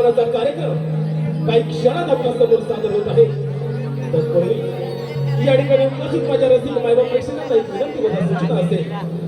सन्मानाचा कार्यक्रम काही क्षणात आपल्या समोर सादर होत आहे. तत्पूर्वी या ठिकाणी उपस्थित माझ्या रसिक मायबाप प्रेक्षकांना एक विनंती व सूचना असेल.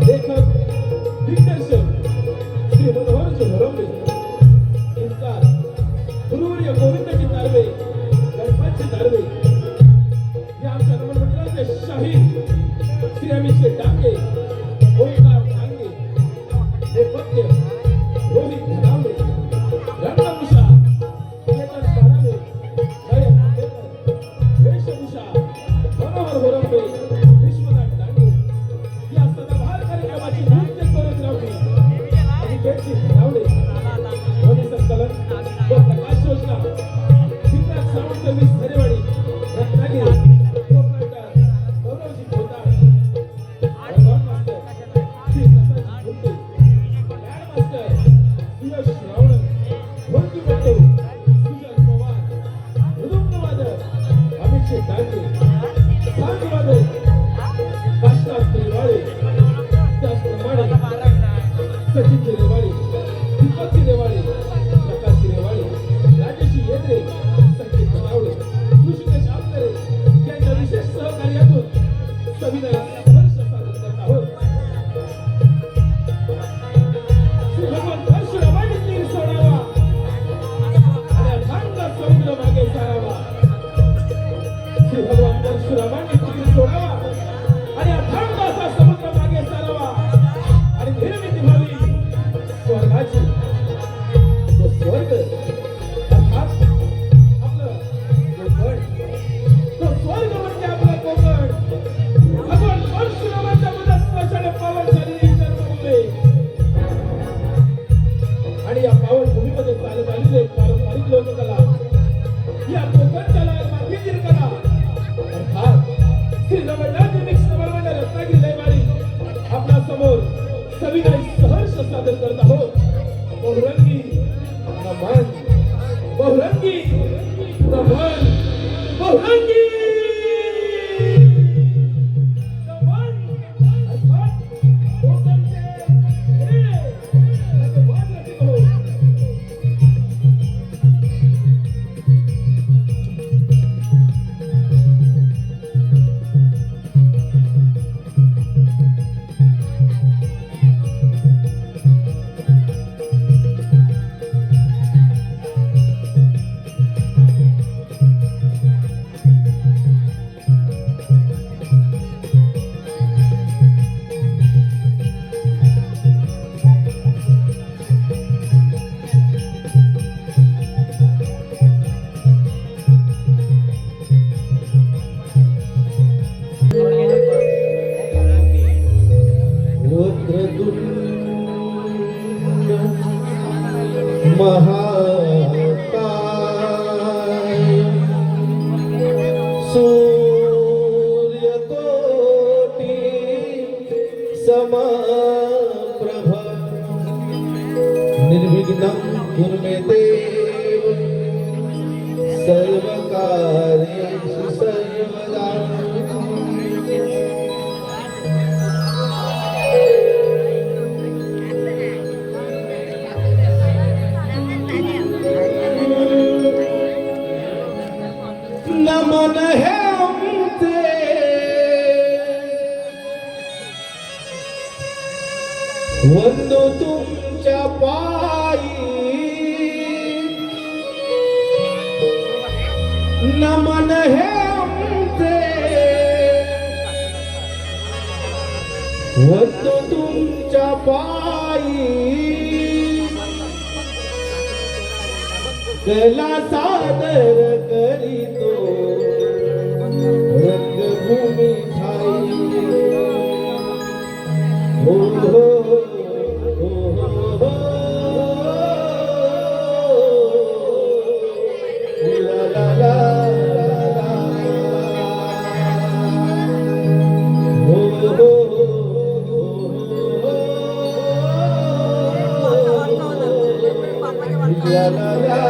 लेखक दिग्दर्शक सचिन हिरेवाळे, दीपक हिरेवाळे, प्रकाश हिरेवाळे, राजेश येद्रे, संकेत नावडे, ऋषिकेश आपकरे यांच्या विशेष सहकार्यातून सविनय वर्ष साजरा करत आहोत. श्री भगवान परशुरामांनी तीर सोडावा आणि अथांग समुद्र मागे सारावा. श्री भगवान परशुरामांनी तीर सोडावा आणि अथांग असा समुद्र मागे सारावा आणि निर्मिती व्हावी स्वर्गाची. तो स्वर्ग अर्थात आपलं कोकण. तो स्वर्ग म्हणजे आपलं कोकण. भगवान परशुरामाच्या पदस्पर्शाने पावन झालेली जन्मभूमी आणि या पावन भूमीमध्ये चालत आलेले पारंपरिक लोककला या कोकणच्या मातीतील कला अर्थात श्री रमणनाथ मिक्स बरोबर रत्नागिरी लयवारी आपल्या समोर सविनय सहर्ष सादर करत आहोत. बहुरंगी नमन, बहुरंगी नमन, बहुरंगी नमन अर्थात कोकणचे हे भगवान रचित हो. समप्रभ निर्विघ्नं कुरु मे देव सर्वकार्येषु सर्वदा. नमन है हमसे वंदो तुमच्या पायी. नमन है हमसे वंदो तुमच्या पायी. कला सादर करीतो रंगभूमी ठाई. हो हो हो हो ला ला ला ला हो हो ला ला ला.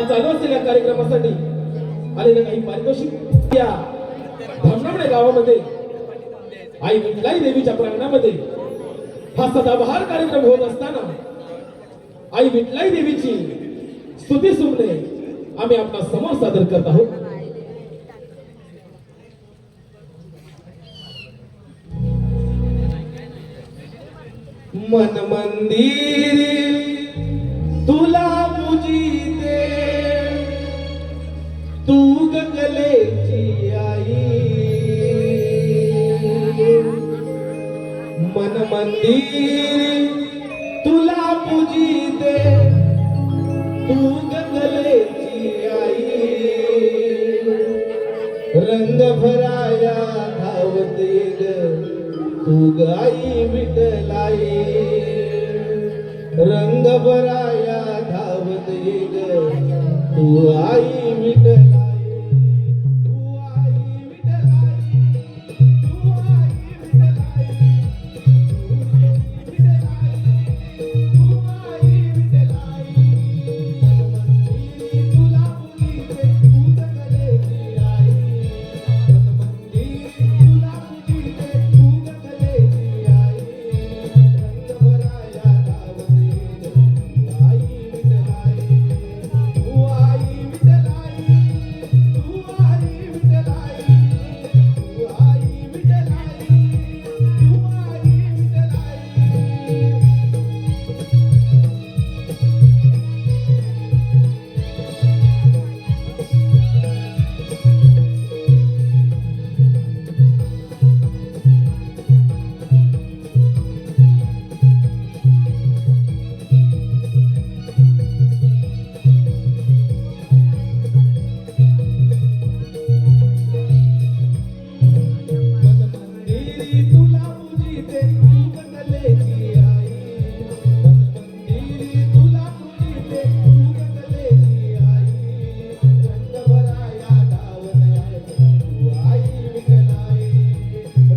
चालू असलेल्या कार्यक्रमासाठी आलेलं काही पारितोषिक या धामणावणे गावामध्ये आई विठलाई देवीच्या प्रांगणामध्ये हा सदाबहार कार्यक्रम होत असताना आई विठलाई देवीची स्तुती सुमने आम्ही आपल्या समोर सादर करत आहोत. मन मंदिरी तुला पूजिते तू गगलेची आई. मन मंदिरी तुला पूजिते तू गगलेची आई. रंग भराया धावते ग तू गाई विठलाई. रंग भराया धावते ग तू आई विठलाई. तू आई विठलाई. तू आई विठलाई. तू आई विठलाई. मनमंदिरी तुला पूजिते तू गगलेची आई. मनमंदिरी तुला पूजिते तू गगलेची आई. रंग भराया धावते ग तू आई विठलाई. तू आई विठलाई. तू आई विठलाई. तू आई विठलाई. तू आई विठलाई. मनमंदिरी तुला पूजिते तू गगलेची आई. मनमंदिरी तुला पूजिते तू गगलेची आई. रंग भराया धावते तू आई विठलाई.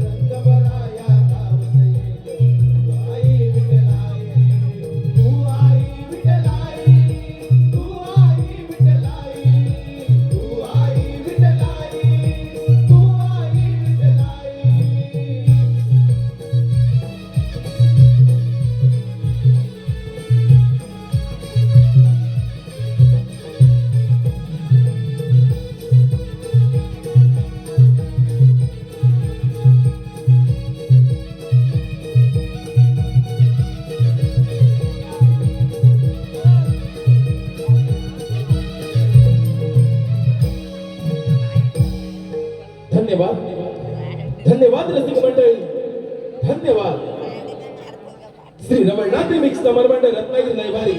रंग भराया धावते तू आई विठलाई. तू आई विठलाई. तू आई विठलाई. तू आई विठलाई. तू आई विठलाई. धन्यवाद धन्यवाद रसिक मंडळी. धन्यवाद. श्री रमणनाथ मिक्स समर्पण रत्नागिरी नैवारी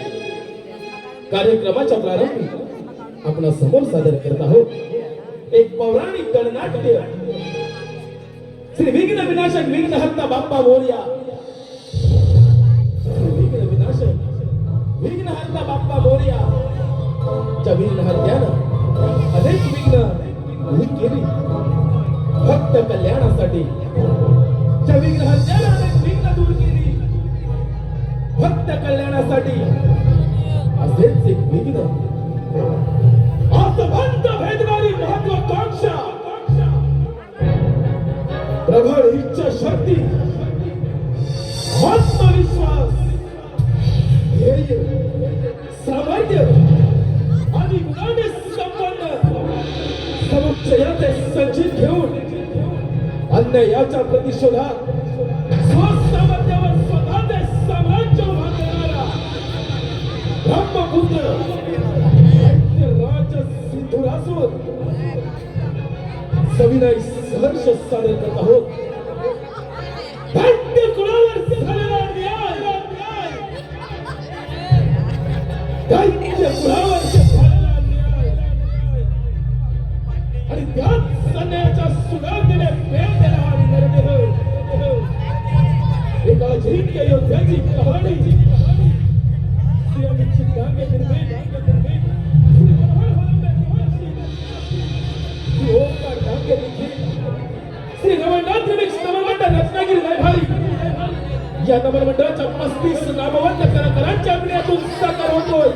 कार्यक्रमाच्या प्रारंभी आपण समोर सादर करत आहोत एक पौराणिक गणनाट्य. श्री विघ्न विनाशक विघ्नहर्ता बाप्पा मोरया. श्री विघ्न विनाशक विघ्नहर्ता बाप्पा मोरया च्या विघ्नहर्त्यानं अनेक विघ्न दूर केली. भक्त कल्याणासाठी च्या विघ्नहर्त्यानं अनेक विघ्न दूर केली. भक्त कल्याणासाठी असेच एक विघ्न आसवंत भेदणारी महत्वाकांक्षा प्रबळ इच्छा शक्ती आत्मविश्वास ध्येय सामर्थ्य आणि गुणाने संपन्न समुच्चयाचे संचित घेऊन अन्यायाच्या प्रतिशोधात स्वसामर्थ्यावर स्वतःचे साम्राज्य उभा करणारा ब्रह्मपुत्र राज सिद्धुरासूर सविनय सहर्ष सादर करत आहोत. दैत्य कुळावर झालेला न्याय. दैत्य कुळावर झालेला न्याय आणि त्याच सन्याच्या सुगंधीने प्रेम देणारी निर्देह एका अजिंक्य योद्ध्याची कहाणी. श्री अमित शिंगांगे निर्भीड श्री मनोहर होलंबे निवासी श्री ओंकार डांगे लिखित श्री रमणनाथ मिक्स नवमंडळ रत्नागिरी नैभारी या नवमंडळाच्या 35 नामवंत कलाकारांच्या अभिनयातून साकार होतोय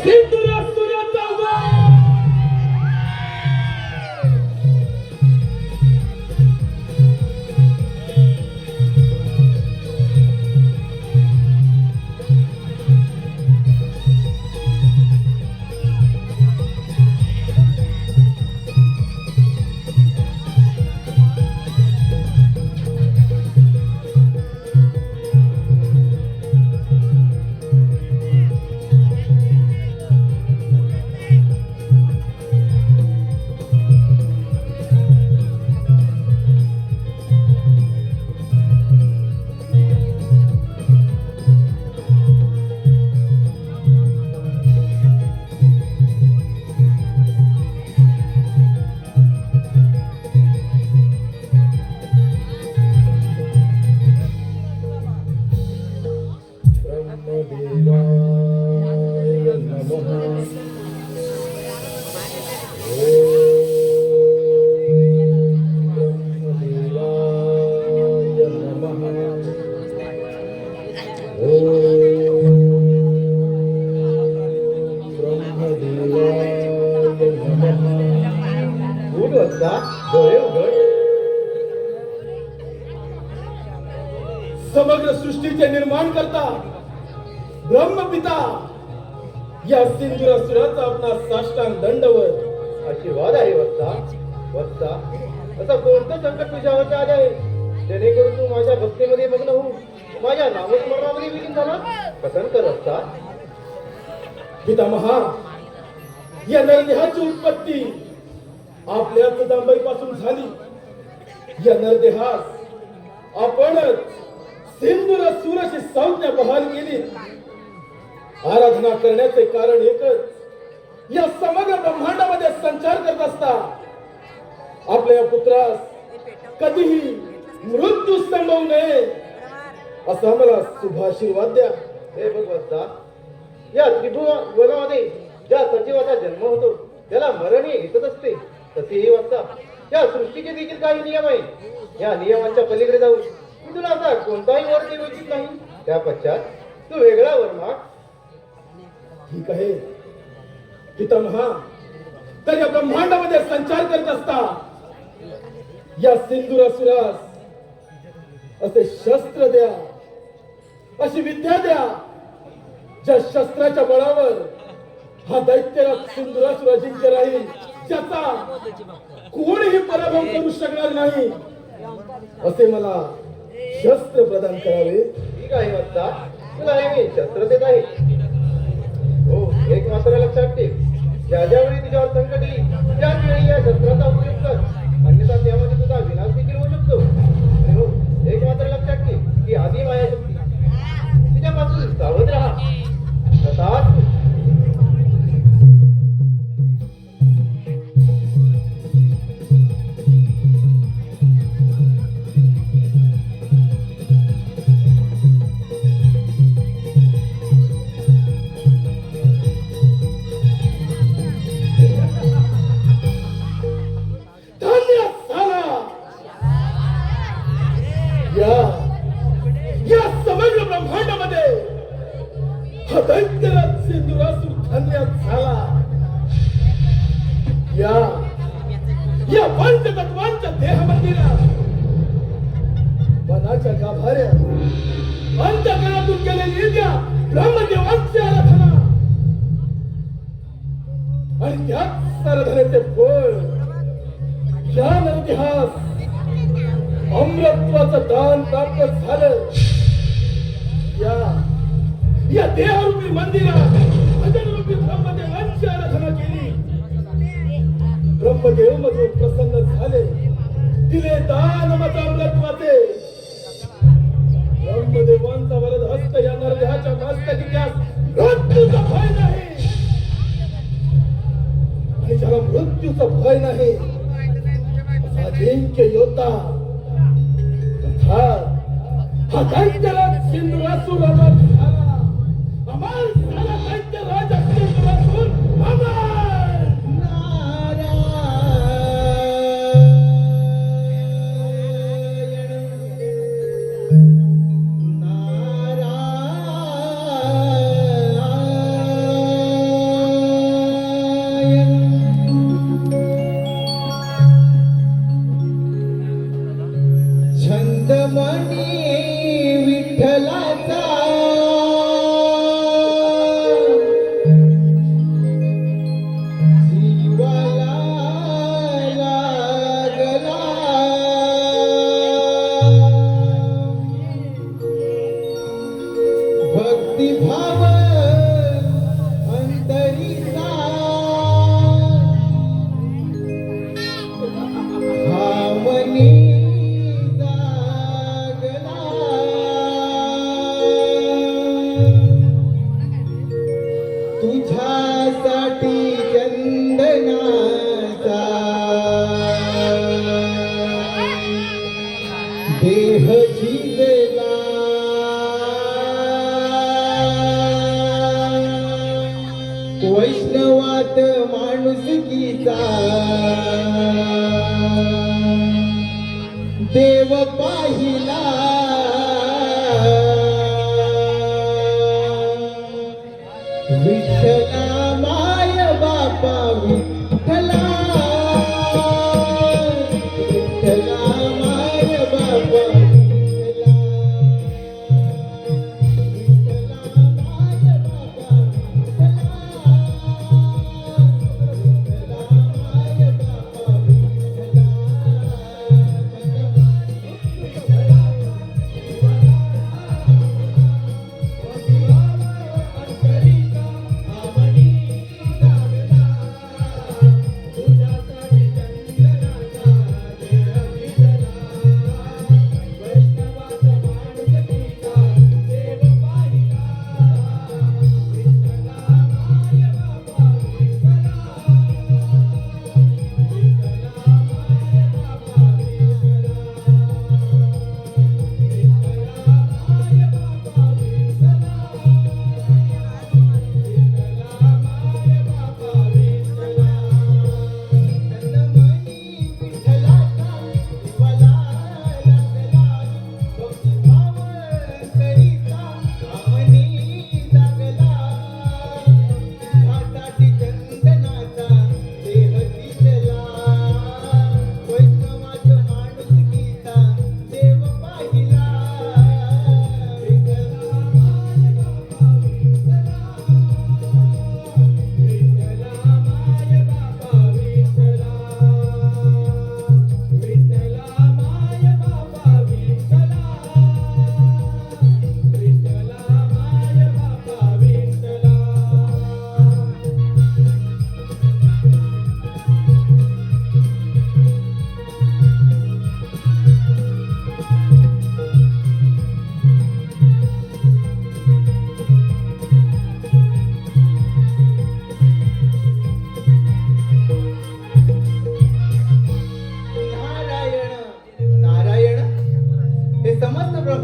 सिद्धुरासुराचा सृष्टीचे निर्माण करता ब्रह्मपिता या सिंधुरासुराचा आपला साष्टांग दंडवत. आशीर्वाद आहे वत्सा. वत्सा, असं कोणतं संकट तुझ्यावरती आले आहे जेणेकरून तू माझ्या भक्तीमध्ये मग्न होऊन माझ्या नामस्मरणामध्ये विलीन झाला? कथन कर वत्सा. पितामहा, या नरदेहाची उत्पत्ती आपल्याच जांभईपासून झाली. या नरदेहास आपणच सिंधुरासुराची संज्ञा बहाल केली. आराधना करण्याचे कारण एकच, या समग्र ब्रह्मांडामध्ये संचार करत असता आपल्या या पुत्रास कधीही मृत्यू संभवू नये असा मला शुभाशीर्वाद द्या. हे भगवंता, या त्रिभुवनामध्ये ज्या सजीवाचा जन्म होतो त्याला मरण हे येतच असते. तसेही वत्सा, या सृष्टीचे देखील काही नियम आहेत. या नियमांच्या पलीकडे जाऊन मी तुला असा कोणताही वर देऊ इच्छित नाही. त्या पश्चात तू वेगळा वर माग. ठीक आहे पितामहा, तर या ब्रह्मांडामध्ये संचार करत असता या सिंधुरासुरास असे शस्त्र द्या, अशी विद्या द्या, ज्या शस्त्राच्या बळावर हा दैत्यराज सिंधुरासुर अजिंक्य राहील, ज्याचा कोणीही पराभव करू शकणार नाही, असे मला शस्त्र प्रदान करावे. ठीक आहे वत्सा, तुला हे मी शस्त्र देत आहे. हो, एक मात्र लक्षात ठेव, ज्या ज्यावेळी तुझ्यावर संकट येईल त्याच वेळी या शस्त्राचा उपयोग कर, अन्यथा त्यामध्ये तुझा विनाश देखील होऊ शकतो. आणि हो, एक मात्र लक्षात ठेव की आधी माया शक्ती तुझ्यापासून सावध राहा. तथाच या समग्र ब्रह्मांडामध्ये हा दैत्यराज सिंधुरासुर धन्यात झाला. या पंचतत्वांच्या देह मंदिरात मनाच्या गाभाऱ्यात अंतःकरणातून केलेली त्या ब्रह्मदेवांची आराधना आणि त्याच आराधनेचे फळ या नरदेहास अमृतत्वाचं दान प्राप्त झालं. या देहरूपी मंदिरात भजनरूपी ब्रह्मदेवांची आराधना केली. ब्रह्मदेव मध्ये प्रसन्न झाले, दिले दान मत अमृतत्वाचे. ब्रह्मदेवांचा वरद हस्त या नरदेहाच्या मस्तकी त्यास मृत्यूचा भय नाही, आणि ज्याला मृत्यूचं भय नाही असा अजिंक्य योद्धा हा दैत्यराज सिंधुरासुर अमर झाला. अमर झाला दैत्यराज सिंधुरासुर अमर. तुझ्यासाठी चंदनाचा देह झिजला. वैष्णवात माणुसकीचा देव पाहिला. विठ्ठला माय बापा विठ्ठला, विठ्ठला माय बापा विठ्ठला.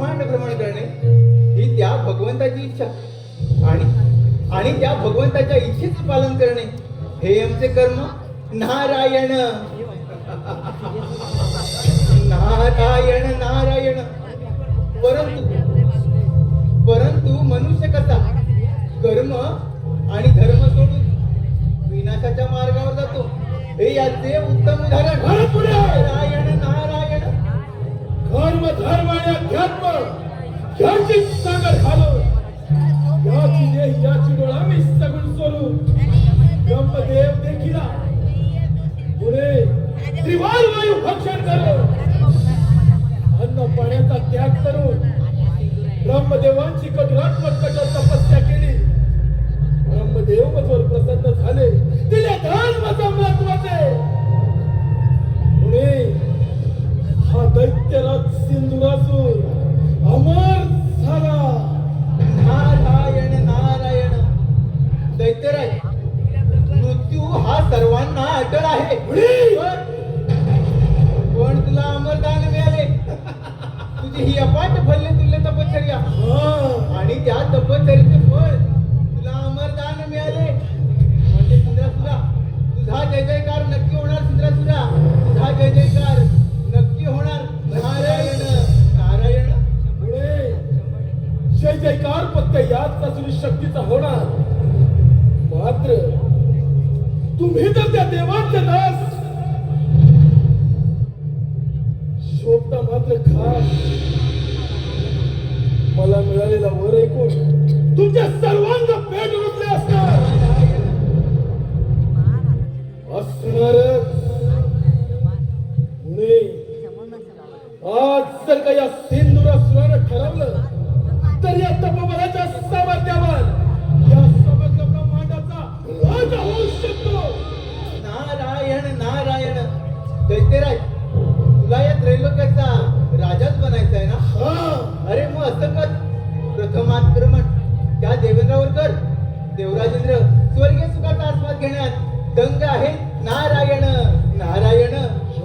ब्रह्मांड भ्रमण करणे ही त्या भगवंताची इच्छा आणि त्या भगवंताच्या इच्छेचे पालन करणे हे आमचे कर्म. नारायण नारायण नारायण. परंतु मनुष्य कसा कर्म आणि धर्म सोडून विनाशाच्या मार्गावर जातो हे याचे उत्तम उदाहरण. नारायण नारायण. कर्म धर्म आणि अध्यात्म याची सांगड घालून याची देह याची डोळा मी सगळं सोडून ब्रह्मदेव देखील पुढे त्रिवार वायू भक्षण करून अन्न पाण्याचा त्याग करून ब्रह्मदेवांची कठोरात्मक कठोर तपस्या केली. ब्रह्मदेव मजवर प्रसन्न झाले. दिले धर्माचा महत्वाचे पुढे हा दैत्यराज सिंधुरासूर अमर झाला. नारायण नारायण. दैत्यराज मृत्यू हा सर्वांना अटळ आहे. पण तुला अमरदान मिळाले. तुझी ही अपाट फल्ले तुल्य तपश्चर्या आणि त्या तपश्चर्याचे फळ तुला अमरदान मिळाले. म्हणजे सिंधुरासुरा तुझा जय जयकार नक्की होणार. सिंधुरासुरा तुझा जय जयकार नक्की होणार. नारायण नारायण. पुढे जय जयकार फक्त याच असुरी शक्तीचा होणार. मात्र तुम्ही तर त्या देवांचे दास शोभता मात्र खास. मला मिळालेला वर ऐकून तुमच्या सर्वांग पेट रुजले असणारच. आज जर का या सिंधुरासुरानं ठरवलं तर या तपोबलाच्या सामर्थ्यावर या समग्र ब्रह्मांडाचा राजा होऊ शकतो. नारायण नारायण. दैत्यराज तुला या त्रैलोक्याचा राजाच बनायचा आहे ना. अरे मग असं कर. प्रथम आक्रमण त्या देवेंद्रावर कर. देवराजेंद्र स्वर्गीय सुखाचा आस्वाद घेण्यात दंग आहे. नारायण नारायण.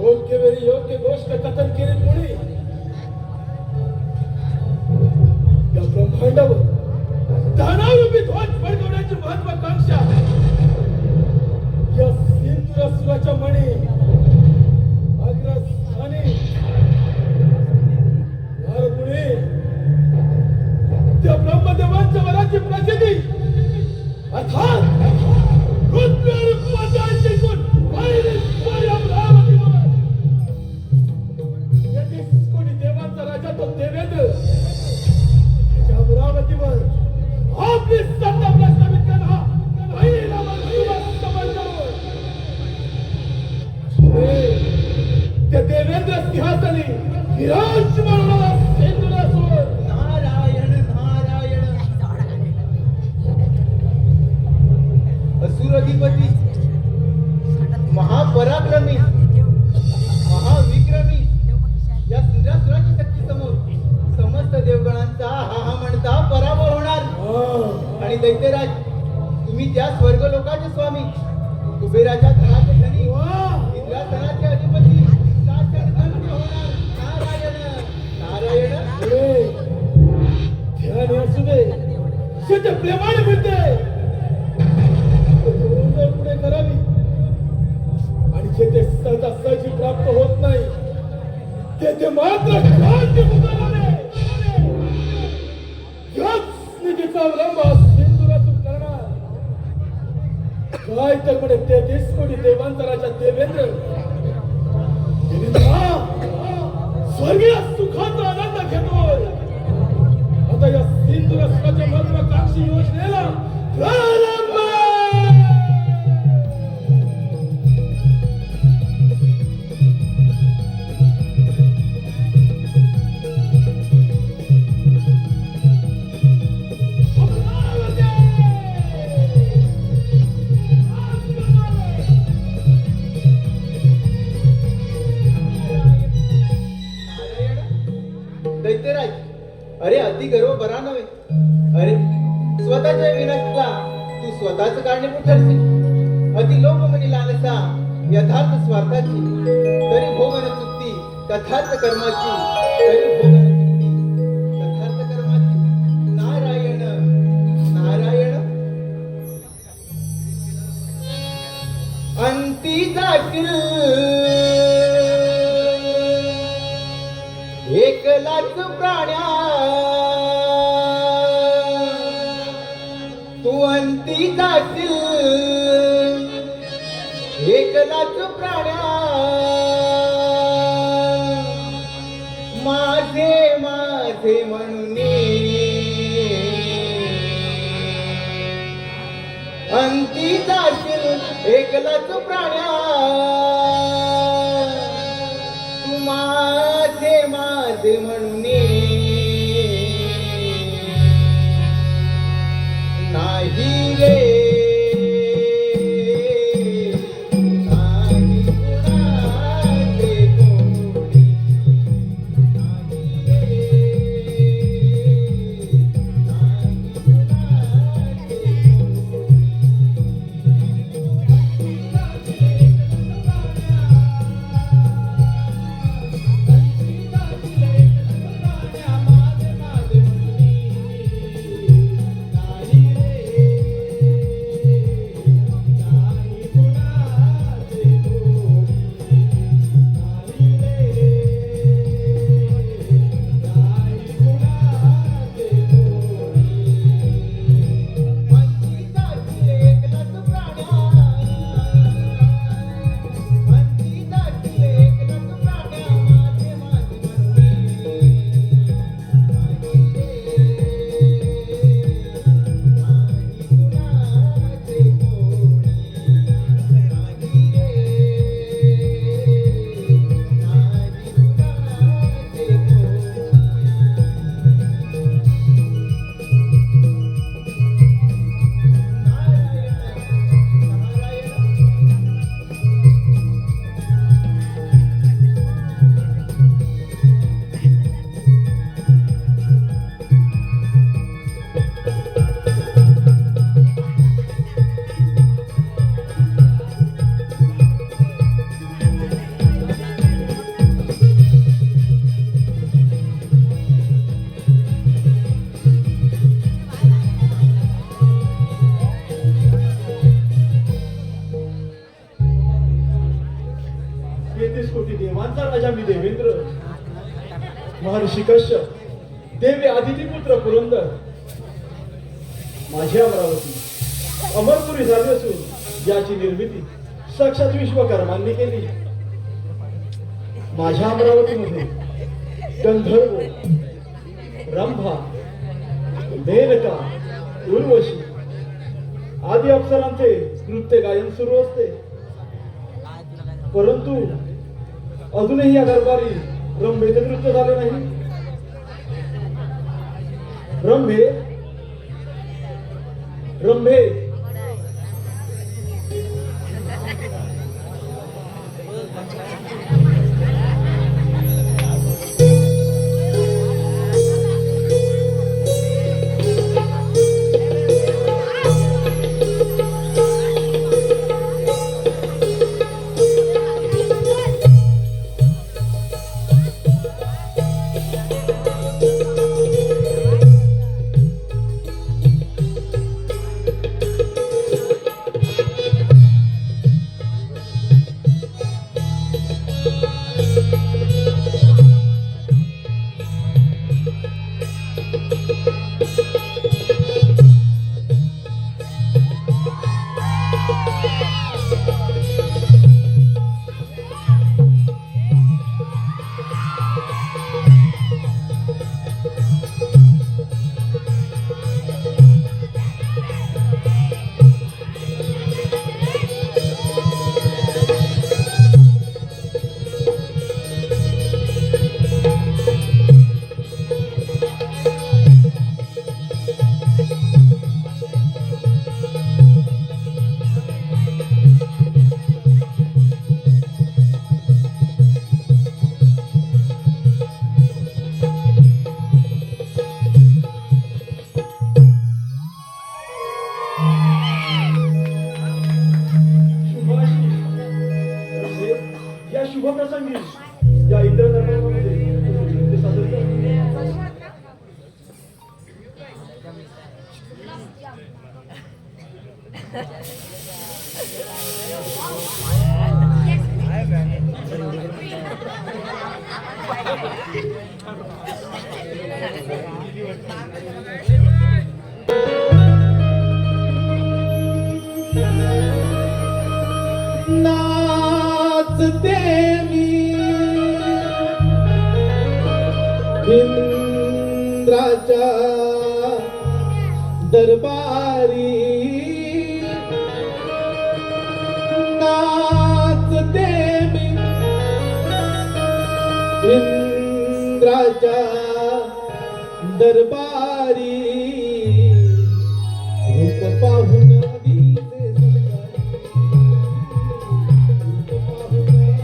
योग्य वेळी योग्य गोष्ट कथन केली. कोणी या ब्रह्मांडावर दानवरूपी ध्वज फडकवण्याची महत्वाकांक्षा या सिंधुरासुराच्या मणी अग्रस्थानी पुढे त्या ब्रह्मदेवांच्या वराची प्रसिद्धी अर्थात रुद्ररूपाच्या जिंकून पहिले स्वयं रामदेवावर येथे कोणी देवांचा राजा तो देवेंद्र त्याच्या अमरावतीवर आपली सत्ता प्रस्थापित करा. पहिला मजूर समज करून त्या देवेंद्र सिंहासनी विराजमान होणारा सिंधुरासूर. नारायण नारायण. असुराधिपती महापराक्रमी महाविक्रमी या सिंधुरासुराच्या शक्ती समोर समस्त देवगणांचा हा म्हणता पराभव होणार. आणि दैत्यराज तुम्ही त्या स्वर्ग लोकाचे स्वामी कुबेराच्या धनाचे धनी इंद्रासनाचे अधिपती शासन धन्य होणार. नारायण नारायण. ध्यान असू दे. शेत प्रेमाने मिळते पुढे करावी आणि जेथे सहजासहजी प्राप्त होत नाही तेथे मात्र क्रांती उतरवणे याच निधीचा अवलंब सिंधुरासूर करणार. काय तर म्हणे 33 कोटी देवांचा राजा देवेंद्र स्वर्गीय सुखाचा आनंद घेतोय. आता या सिंधुरासुराच्या महत्वाकांक्षी योजनेला प्रारंभ. दैत्यराज अरे अति गर्व बरा नव्हे. अरे स्वतःच्या विनाशाला तू स्वतःच कारणीभूत ठरशील. अति लोभमनी लालसा यथार्थ स्वार्थाची तरी भोगन चुकती. तथार्थ कर्माची तरी भोगन चुकती. एकलाच प्राण्या तू अंती जाशील, एकलाच प्राण्या माझे माझे म्हणून अंती जाशील, एकलाच प्राण्या तू माझे माझे म्हणून नाही रे नाही कुणाचे कोणी, नाही रे नाही कुणाचे महर्षी कश्यप, देवी आदिती पुत्र पुरंदर, माझी अमरावती अमरपुरी झाली असून याची निर्मिती साक्षात विश्वकर्मांनी केली. माझ्या अमरावतीमध्ये गंधर्व, रंभा, मेनका, उर्वशी आदी अप्सरांचे नृत्य गायन सुरू असते. परंतु अजूनही या दरबारी रंभेचे नृत्य झाले नाही. रंभे रंभे इंद्राच्या दरबारी नाचते मी इंद्राच्या दरबारी रूप पाहून दिसे सुंदरी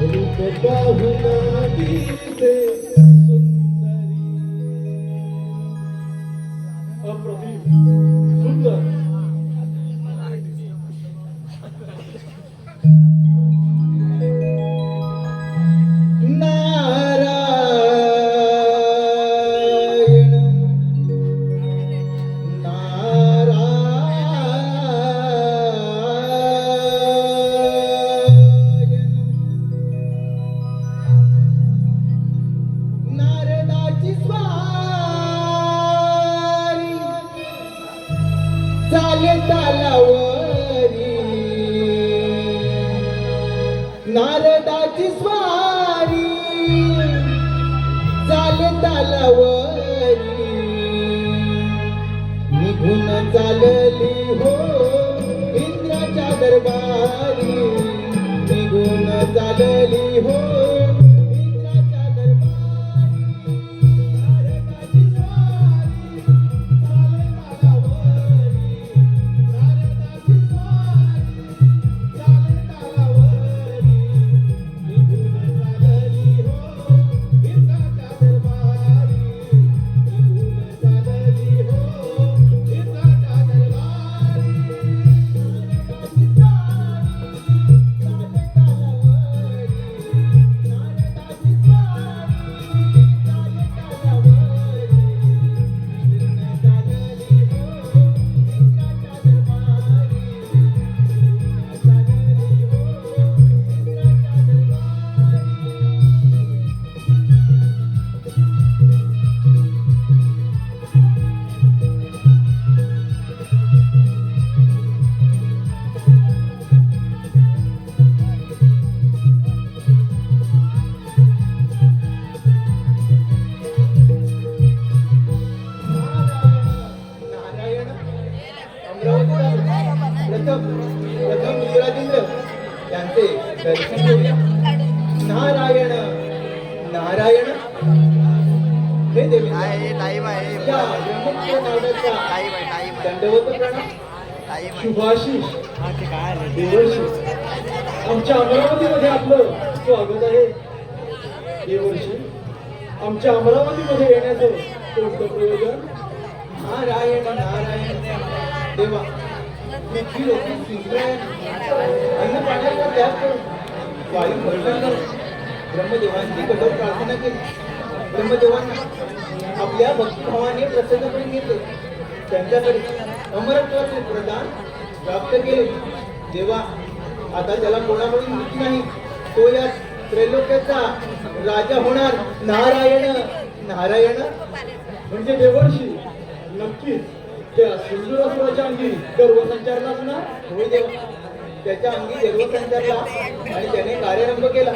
रूप पाहून दिसे अप्रतिम सुंदर नारायण नारदाची स्वारी चाले तालावरी नारदाची स्वारी चाले तालावरी निघून चालली हो इंद्राच्या दरबारी निघून चालली हो इंद्राच्या दरबारी नारदाची स्वारी चाले तालावरी नारदाची स्वारी चाले तालावरी निघून चालली हो इंद्राच्या दरबारी निघून चालली हो इंद्राच्या दरबारी नारदाची स्वारी चाले तालावरी नारायण नारायण हे देवी टाईम आहे या ब्रह्मपुत्र नावाच्या टाईम आहे दंडवत प्रणाम टाईम आहे शुभाशीष देवर्षी आमच्या अमरावतीमध्ये आपलं स्वागत आहे. देवर्षी आमच्या अमरावतीमध्ये येण्याचं कोणतं प्रयोजन? नारायण नारायण देवा पृथ्वी लोक अन्न पाण्याचा त्याग करून वायू भरपूर करून ब्रह्मदेवांची कठोर प्रार्थना केली. ब्रह्मदेवांना आपल्या भक्तिभावाने प्रसन्नपणे घेतले. त्यांच्याकडे अमरत्वाचे प्रदान प्राप्त केले. देवा आता त्याला कोणाकडून मृत्यू नाही. तो या त्रैलोक्याचा राजा होणार. नारायण नारायण म्हणजे देवर्षी नक्कीच त्या सिंधुरासुराच्या अंगी गर्व संचारलाच ना? होय देवा त्याच्या अंगी गर्व संचारला आणि त्याने कार्यारंभ केला.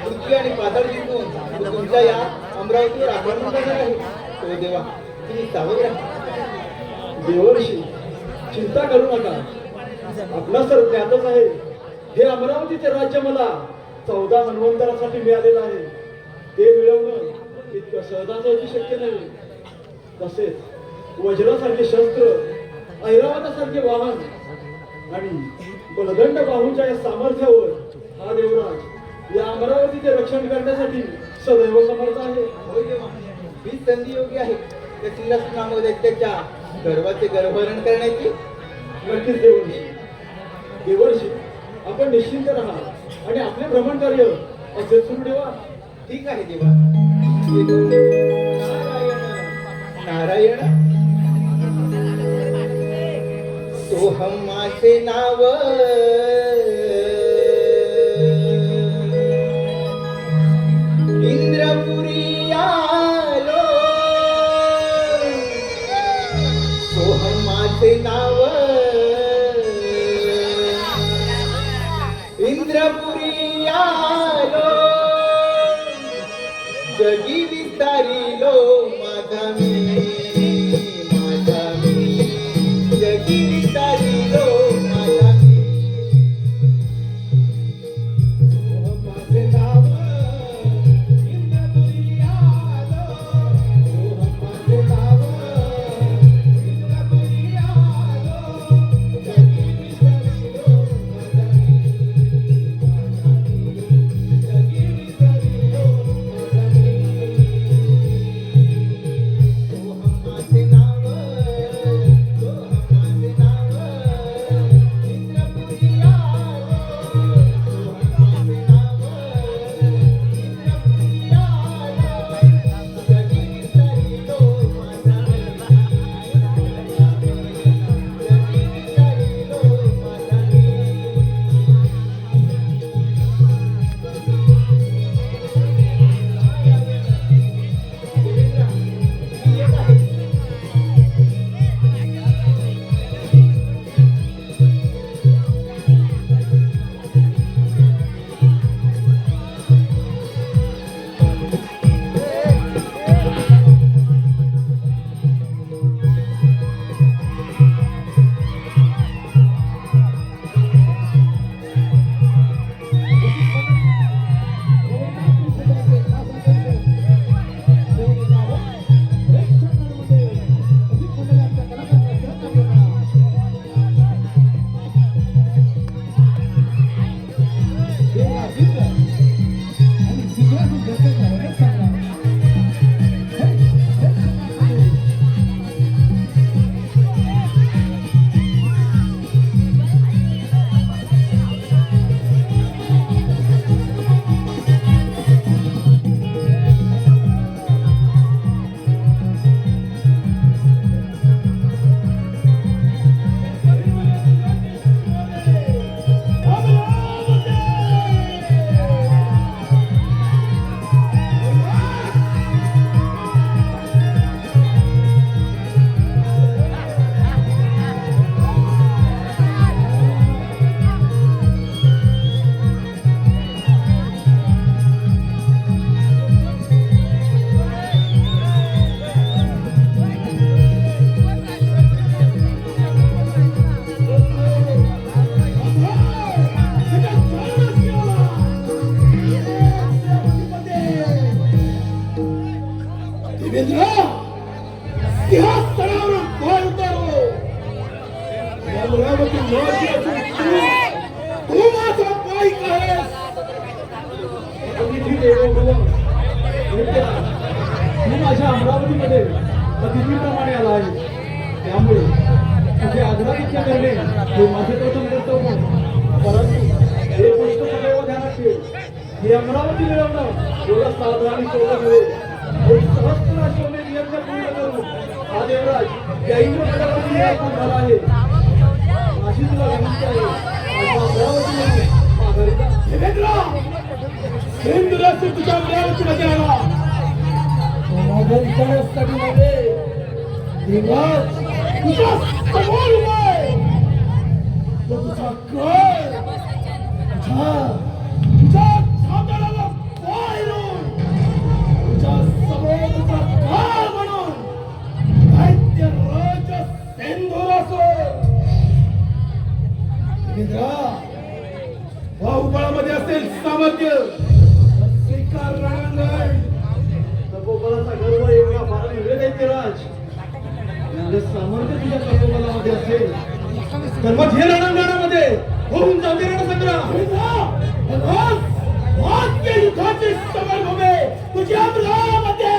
पृथ्वी आणि पाताळ जिंकून तो तुमच्या या अमरावतीवर आक्रमण करणार आहे. तो देवा तुम्ही सावध राहा. देवर्षी चिंता करू नका. आपला सर्व ज्ञातच आहे हे अमरावतीचे राज्य मला 14 मन्वंतरासाठी मिळालेलं आहे. ते मिळवणं इतकं सहजासहजी शक्य नाही. तसेच वज्रासारखे शस्त्र, ऐरावतासारखे वाहन आणि बलदंड बाहूच्या या सामर्थ्यावर हा देवराज या अमरावतीचे रक्षण करण्यासाठी सदैव समर्थ आहे. होय देवा ही संधी योग्य आहे त्या सिंहासन नामक दैत्याच्या गर्वाचे गर्भहरण करण्याची. नक्कीच देवर्षी. देवर्षी आपण निश्चिंत राहा आणि आपले भ्रमण कार्य असे सुरू ठेवा. ठीक आहे देवा. नारायण नारायण सोहम माझे नाव इंद्रपुरी आलो. सोहम माझे नाव इंद्रपुरी आलो. जगी विस्तारिलो माझा मी जगी विस्तारिलो माझा मी. माझे नाव इंद्रपुरी आलो. माझे नाव इंद्रपुरी आलो. जगी विसरलो माझा मी. जगी विसरलो माझा मी. देवो भव. नित्या, तू माझ्या अमरावतीमध्ये अतिथीप्रमाणे आला आहे. त्यामुळे तुझे आग्रहातिथ्य करणे हे माझे प्रथम कर्तव्य. परंतु एक गोष्ट सदैव ध्यानात ठेव, ही अमरावती मिळवणं एवढं साधारण आणि सोपं नव्हे. एक सहस्त्राश्वमेध यज्ञ पूर्ण करून हा देवराज या इंद्रप्रस्थानाची स्थापना झाला आहे. माझी तुला विनंती आहे, माझ्या अमरावतीमध्ये माघारी जा. इंद्रास तुझ्या अमरावतीमध्ये आला. माझ्या विचारासाठी नव्हे, देवराज तुझ्या समोर उभा आहे. तो तुझा कळ तुझ्या छाताडाला पायरून तुझ्या समोर तुझा काळ म्हणून दैत्य राज सिंधुरासुर. बाहुबळामध्ये असेल सामर्थ्य, स्वीकार रणांगण. तपोबलाचा गर्व एवढा फार मिळेल दैत्यराज. एवढे सामर्थ्य तुझ्या तपोबलामध्ये असेल तर मग हे रणांगणामध्ये होऊन जाते रणसंग्राम. वाक्य युद्धाची समरभूमी तुझी अमरावती.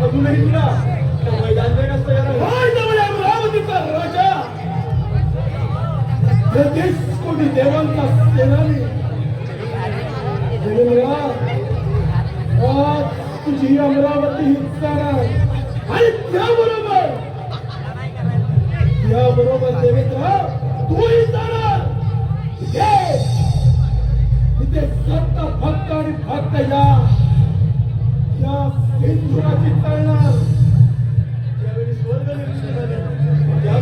अजूनही तुला मैदान देण्यास तयार राजा. कोणी देवांचा सेनानी तुझी अमरावती ही जाणार आणि त्याबरोबर देवेंद्र तूही जाणार. तिथे सत्ता फक्त आणि फक्त या सिंधुराची चालणार. ज्यावेळी स्वर्ग निर्मिती झाली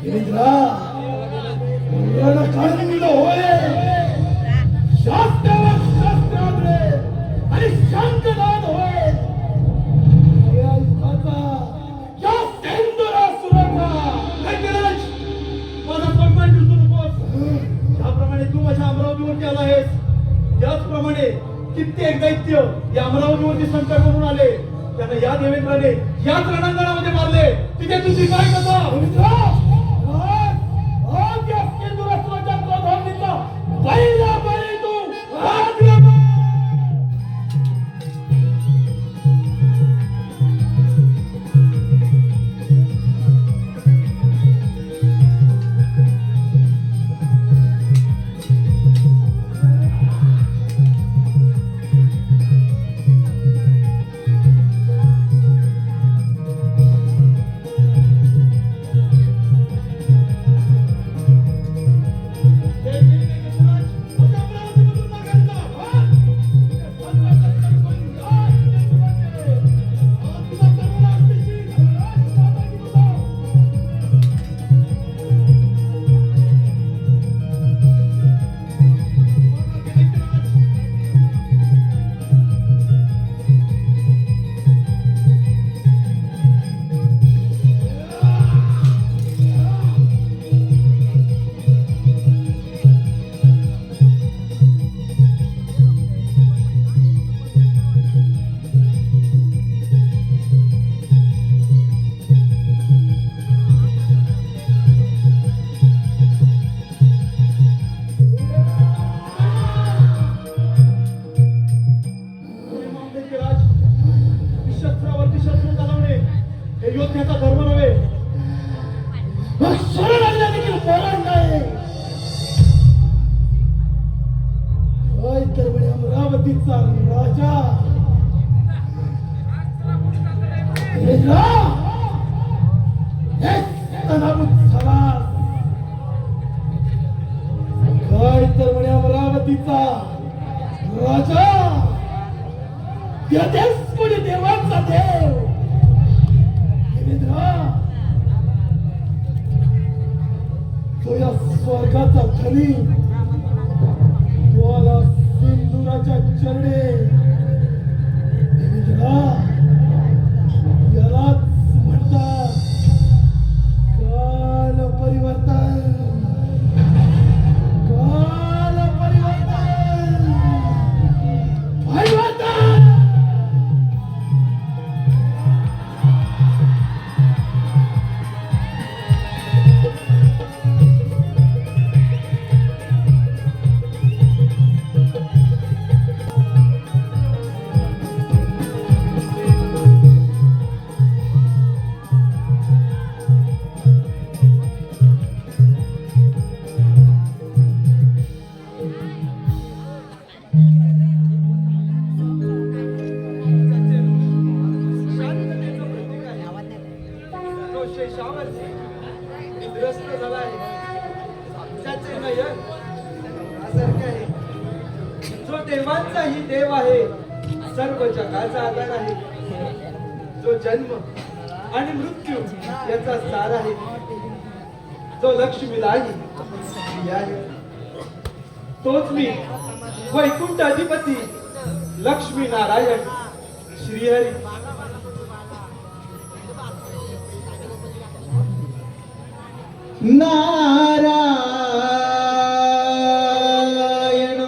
गिरिजा रणखंड होय शास्त्रावर शास्त्राद्रे आणि शांतनाद होय या युगाचा या सेंदुरासुराचा गजराज, माझा सन्मान ठेवतो नकोस. ज्याप्रमाणे तू माझ्या अमरावतीवरती आला आहेस, त्याचप्रमाणे कित्येक दैत्य या अमरावतीवरती संकट करून आले. त्यांना या देवेंद्राने याच रणांगणामध्ये मारले. तिथे तुझी काय कथा? गिरिजा आज या सेंदुरासुराच्या क्रोधाग्नीचा पहिला बळी तू आग्रह शस्त्रावरती शस्त्र चालवणे हे योद्ध्याचा धर्म नव्हे. शरण आल्या देखील मरण नाही होय तर म्हणे अमरावतीचा राजा गिरिजा हेच अनाभूत झाला काय तर म्हणे अमरावतीचा राजा त्यातेच कोणी देवाचा देव गिरिजा तो या स्वर्गाचा धनी तुम्हाला सिंदुराच्या चरणे गिरिजा यालाच म्हणतात काल परिवर्तन काल परिवर्तन परिवर्तन जो शेषावरती निद्रस्त झाला आहे, त्याचे नयन आसारखे आहे. जो देवांचाही देव आहे, सर्व जगाचा आधार आहे. जो जन्म आणि मृत्यू याचा सार आहे. जो लक्ष्मीलाही प्रिय आहे, तोच मी वैकुंठ अधिपती लक्ष्मी नारायण श्रीहरी. नारायण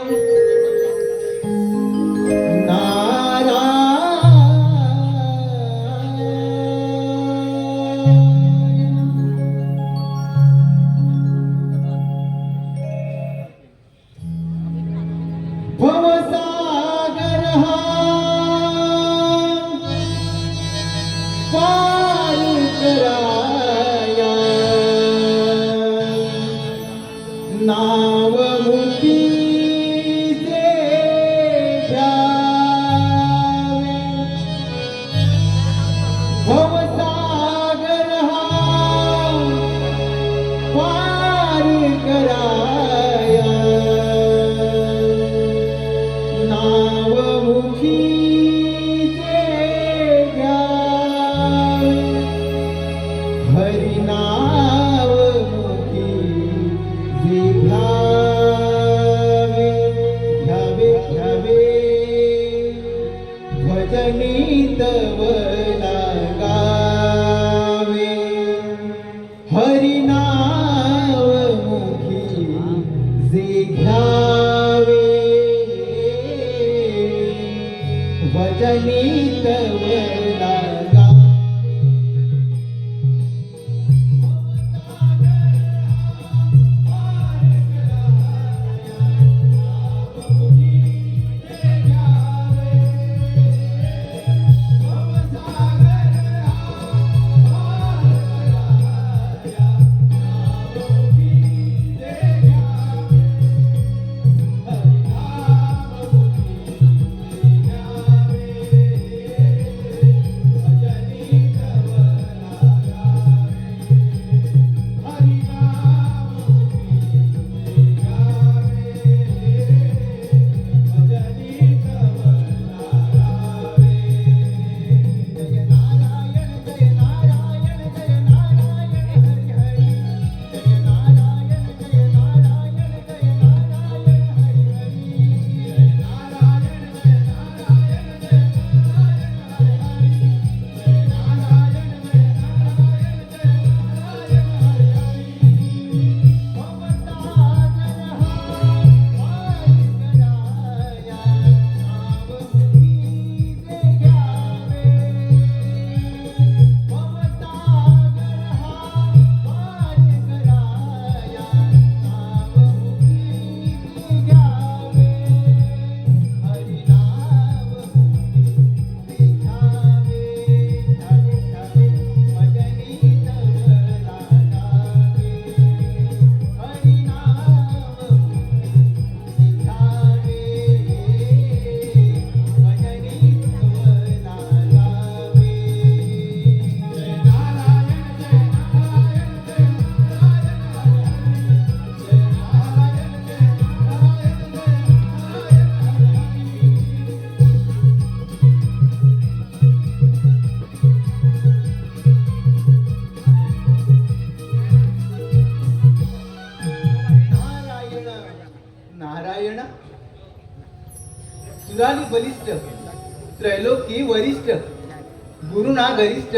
भवसागर हा पार कराया नाव मुठीचे घ्यावे भवसागर हा पार कराया नाव मुठीचे घ्यावे हरिनाव भजनी तवला गावे. नारायण सुराली बलिष्ठ त्रैलोकी वरिष्ठ गुरुना गरिष्ठ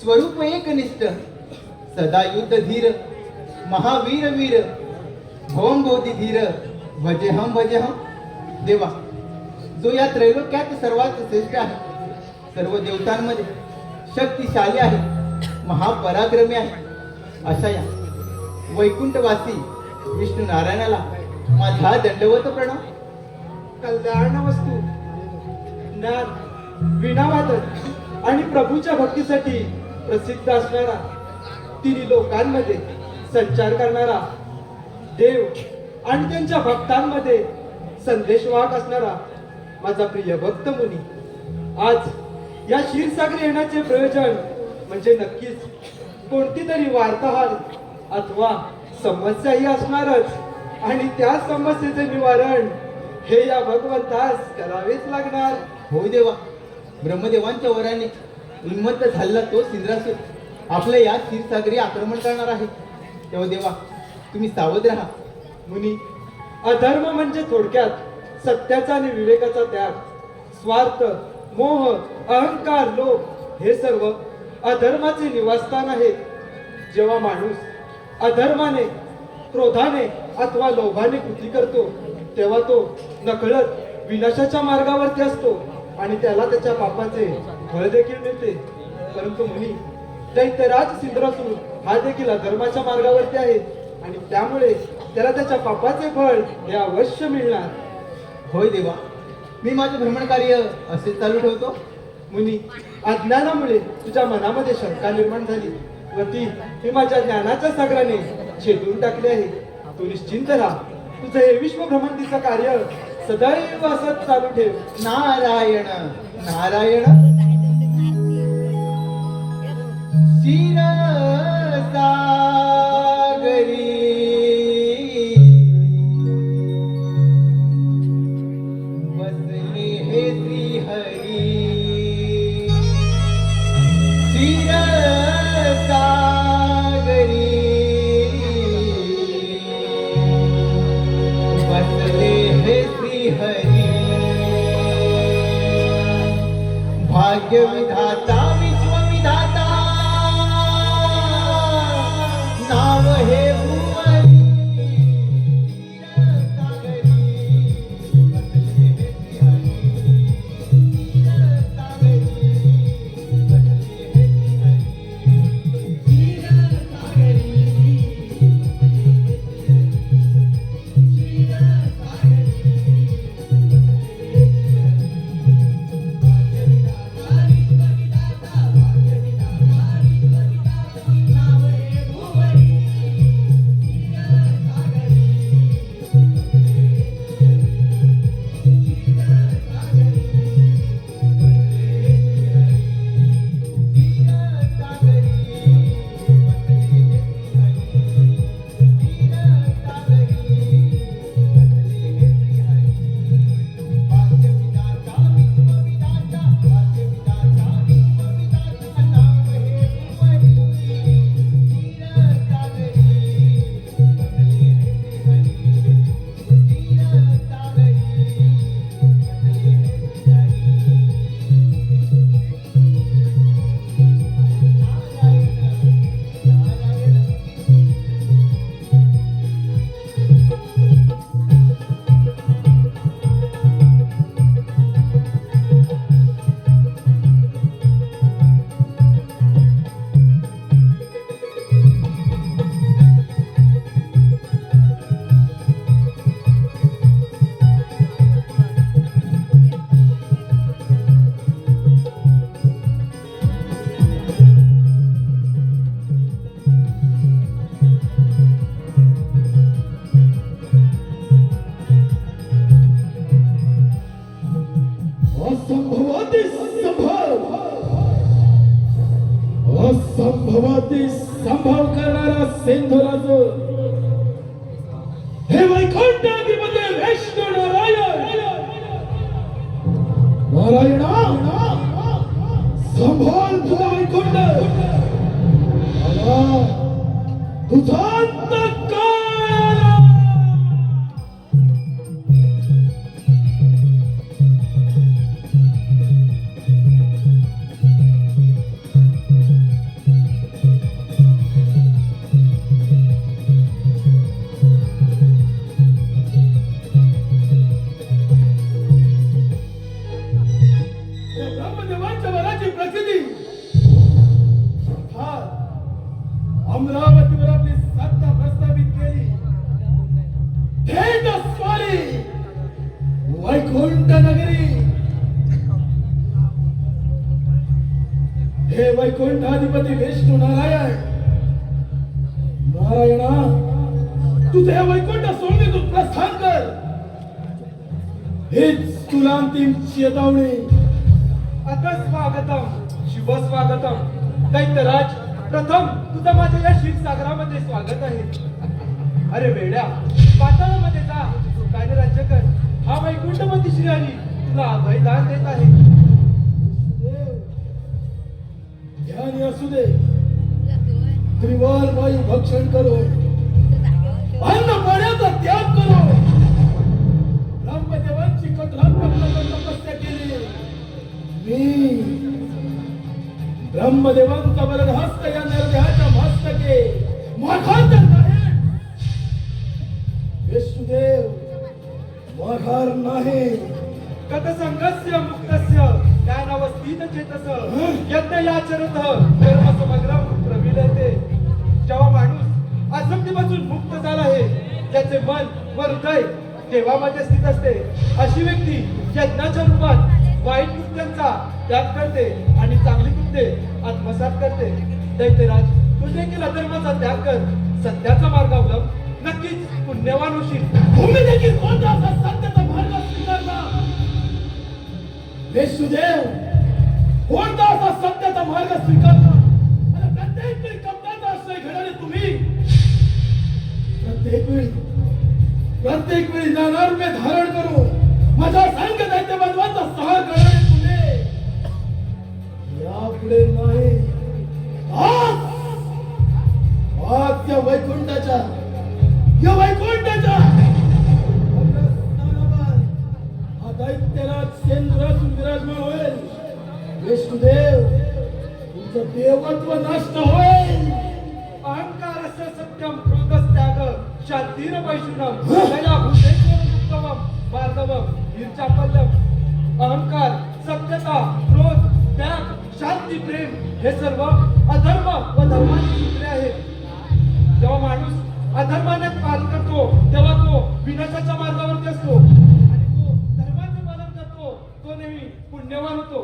स्वरूप एकनिष्ठ सदा युद्ध धीर महावीर वीर भवम बोधी धीर भजेहम देवा जो या त्रैलोक्यात सर्वात श्रेष्ठ आहे, सर्व देवतांमध्ये शक्तिशाली आहे, महापराक्रमी आहे, अशा या वैकुंठवासी विष्णू नारायणाला माझा दंडवत प्रणाम. कल्याण वस्तू ज्ञान विणावादन आणि प्रभूच्या भक्तीसाठी प्रसिद्ध असणारा, तिन्ही लोकांमध्ये संचार करणारा देव आणि त्यांच्या भक्तांमध्ये संदेशवाहक असणारा माझा प्रिय भक्त मुनी, आज या क्षीरसागरी येण्याचे प्रयोजन म्हणजे नक्कीच कोणती तरी वार्ताहर अथवा समस्याही असणारच, आणि त्या समस्येचे निवारण हे या भगवंतास करावेच लागणार. होय देवा, ब्रह्मदेवांच्या वराने उन्मत्त झालेला तो सिंद्रासूर आपल्या या क्षीरसागरी आक्रमण करणार आहे. तेव्हा देवा तुम्ही सावध राहा. मुनी, अधर्म म्हणजे थोडक्यात सत्याचा आणि विवेकाचा त्याग. स्वार्थ, मोह, अहंकार, लोभ हे सर्व अधर्माचे निवासस्थान आहेत. जेव्हा माणूस अधर्माने, क्रोधाने अथवा लोभाने कृती करतो तेव्हा तो नकळत विनाशाच्या मार्गावरती असतो आणि त्याला त्याच्या पापाचे फळ देखील मिळते. परंतु मुनी, दैत्यराज सिंद्रासूर हा देखील अधर्माच्या मार्गावरती आहे आणि त्यामुळे त्याला त्याच्या पापाचे फळ हे अवश्य मिळणार. होय देवा, मी माझे भ्रमण कार्य असे चालू ठेवतो. मुनी, अज्ञानामुळे तुझ्या मनामध्ये शंका निर्माण झाली व ती मी माझ्या ज्ञानाच्या सागराने छेदून टाकले आहे. तू निश्चिंत राहा. तुझं हे विश्व भ्रमंतीचं कार्य सदैव असंच चालू ठेव. नारायण नारायण. क्षीरसागरी बसले हे श्रीहरी. क्षीरसागरी बसले हे श्रीहरी. भाग्य विधाता विश्वविधाता नाव हे भुवनी. क्षीरसागरी बसले हे श्रीहरी. बाबतीत संभाव करणारा सिंधुराज हे वैकुंठाधिपती विष्णू नारायण नारायणा संभाल तुझा वैकुंठ आला तुझा अंत काळ आला. ब्रह्मदेवांच्या वराची प्रसिद्धी अमरावतीवर आपली सत्ता प्रस्थापित केली. थेट स्वारी वैकुंठ नगरी. हे वैकुंठाधिपती विष्णू नारायण नारायणा तुझे वैकुंठ सोडून प्रस्थान कर. हेच तुला अंतिम चेतावणी. आता स्वागतम शुभ स्वागतम दैत्यराज. प्रथम तुझं माझ्या या क्षीरसागरामध्ये स्वागत आहे. अरे वेड्या पाताळामध्ये जा सुखाने राज्य कर. हा वैकुंठपती श्रीहरी तुला अभयदान देत आहे. ध्यानी असू दे त्रिवार वायू भक्षण करो अन्न पाण्याचा त्याग करो. ब्रह्मदेवांची कठोरात्मक तपस्या केली. मी ब्रह्मदेवांचा वरद हस्त या नरदेहाच्या मस्तके माघार नाही. विष्णुदेव माघार नाही. कथसंगस्य मुक्तस्य ज्ञानावस्थित चेतस यज्ञयाचरत कर्म समग्रम प्रविलते. जेव्हा माणूस आसक्तीपासून मुक्त झाला आहे त्याचे मन व हृदय देवामध्ये स्थित असते. अशी व्यक्ती यज्ञाच्या रूपात वाईट कृत्यांचा त्याग करते आणि चांगली कृत्ये आत्मसात करते. दैत्यराज तू देखील अधर्माचा त्याग कर. सत्याचा मार्ग अवलंब. नक्कीच पुण्यवान होशील. तुम्ही देखील कोणता असा सत्याचा मार्ग स्वीकारला. विष्णुदेव कोणता असा सत्याचा मार्ग स्वीकारला. आणि प्रत्येक वेळी कपटाचा आश्रय घेणारे तुम्ही प्रत्येक वेळी नानारूपे धारण करून माझा संघ दैत्य बंधवांचा सहार करणारे तुम्ही यापुढे नाही. आज या वैकुंठाच्या हा दैत्यराज सेंद्राज विराजमान होईल. विष्णुदेव तुमचं देवत्व नष्ट होईल. अहंकारस्य सत्यम क्रोधस त्याग शांतीर वैष्णव दया भूतेश्वर उत्तमम भार्गवम ईर्चापल्लम. अहंकार सत्यता क्रोध त्याग शांती प्रेम हे सर्व अधर्म व धर्माची सूत्रे आहेत. जेव्हा माणूस अधर्माने पालन करतो तेव्हा तो विनाशाच्या मार्गावरती असतो आणि तो धर्माचे पालन करतो तो नेहमी पुण्यवान होतो.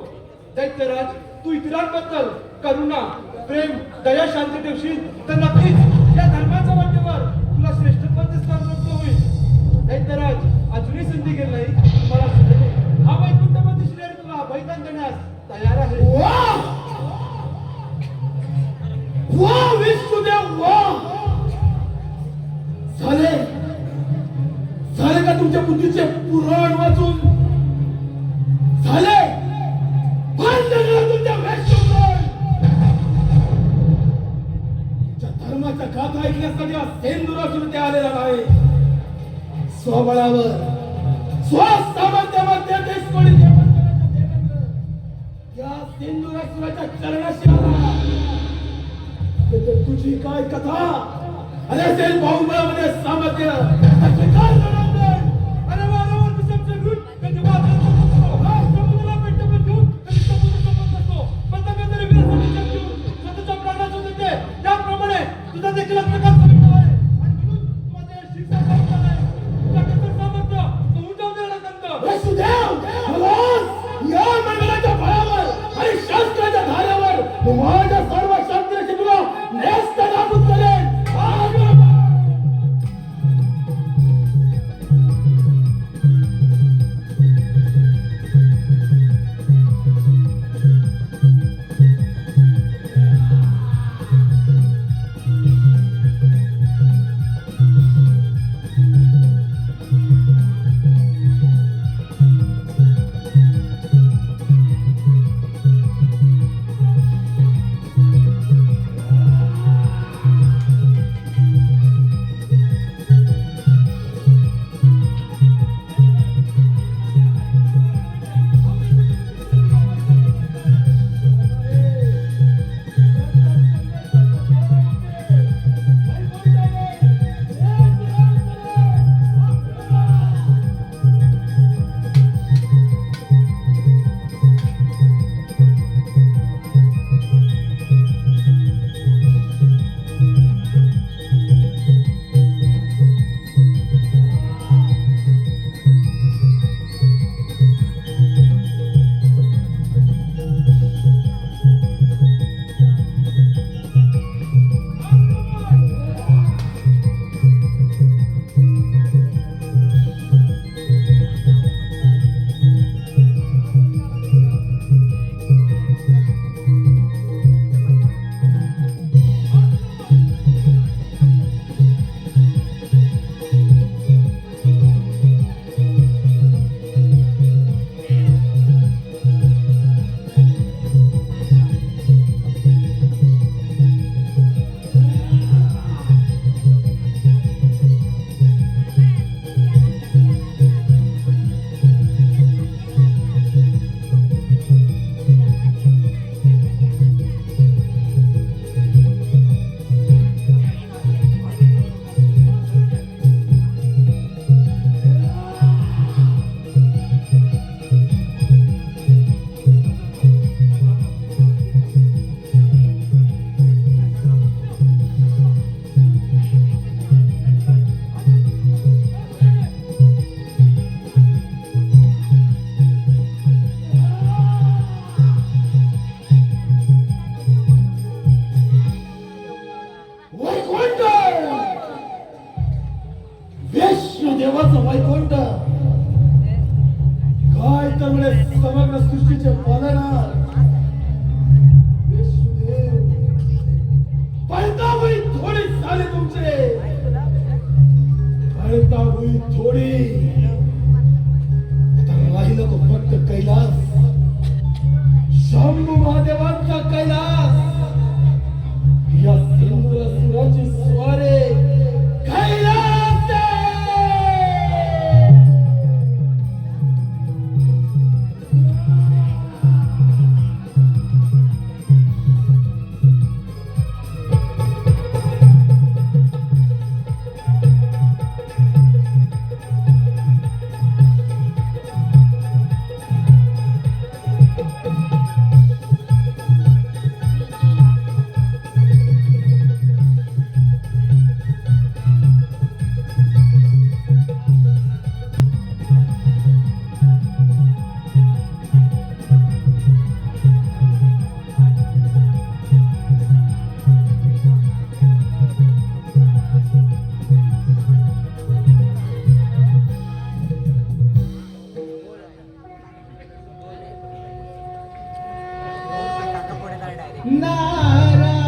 दैत्यराज तू इतरांबद्दल करुणा प्रेम दया शांती ठेवशील तर नक्कीच या धर्माच्या वाटेवर तुला श्रेष्ठपद स्थान प्राप्त होईल. दैत्यराज अजूनही संधी गेली नाही. मला सुचले हा वैकुंठपती श्रीहरी तुला अभयदान देण्यास तयार आहे. वा विष्णुदेव वा. झाले का तुमच्या बुद्धीचे पुराण वाचून. झाले बंद करा तुमच्या वेशभूषण. तुमच्या धर्माचा गाथा ऐकण्यासाठी हा सेंदुरासून ते आलेला नाही. स्वबळावर स्वसामर्थ्यामध्ये देशकोळी देवेंद्र या सेंदुरासुराच्या चरणाशी आला. तुझी काय कथा. अरे असेल बाहुबळामध्ये सामर्थ्य स्वीकार करणार. अरे वारंवार तू समजून घेऊन कधी बाजारात असतो. समुद्राला पेट्ट घेऊन कधी समुद्र सोबत असतो. पण तरी वीरासाठी घेऊन स्वतःच्या प्राणाचं देते. त्याप्रमाणे तुझा देखील प्रकार समित आहे आणि म्हणून तू माझ्या या शिक्षाचा उत्तर आहे. तुझा कसं सामर्थ्य तो उंचाव देणार कंद. वसुदेव भगवान या मंडळाच्या फळावर आणि शास्त्राच्या धाऱ्यावर माझ्या सर्व शास्त्राची तुला नेस्त नाबूद करेन. देवाचं वैकुंठ काय तर म्हणजे समग्र सृष्टीचे पालनहार विष्णुदेव पैतावळी थोडी झाली तुमचे पैतावळी थोडी आता राहिलं तो फक्त कैलास शंभू महादेवांचा कैलास या सिंधुराची स्वारे कैलास नारायण नारायण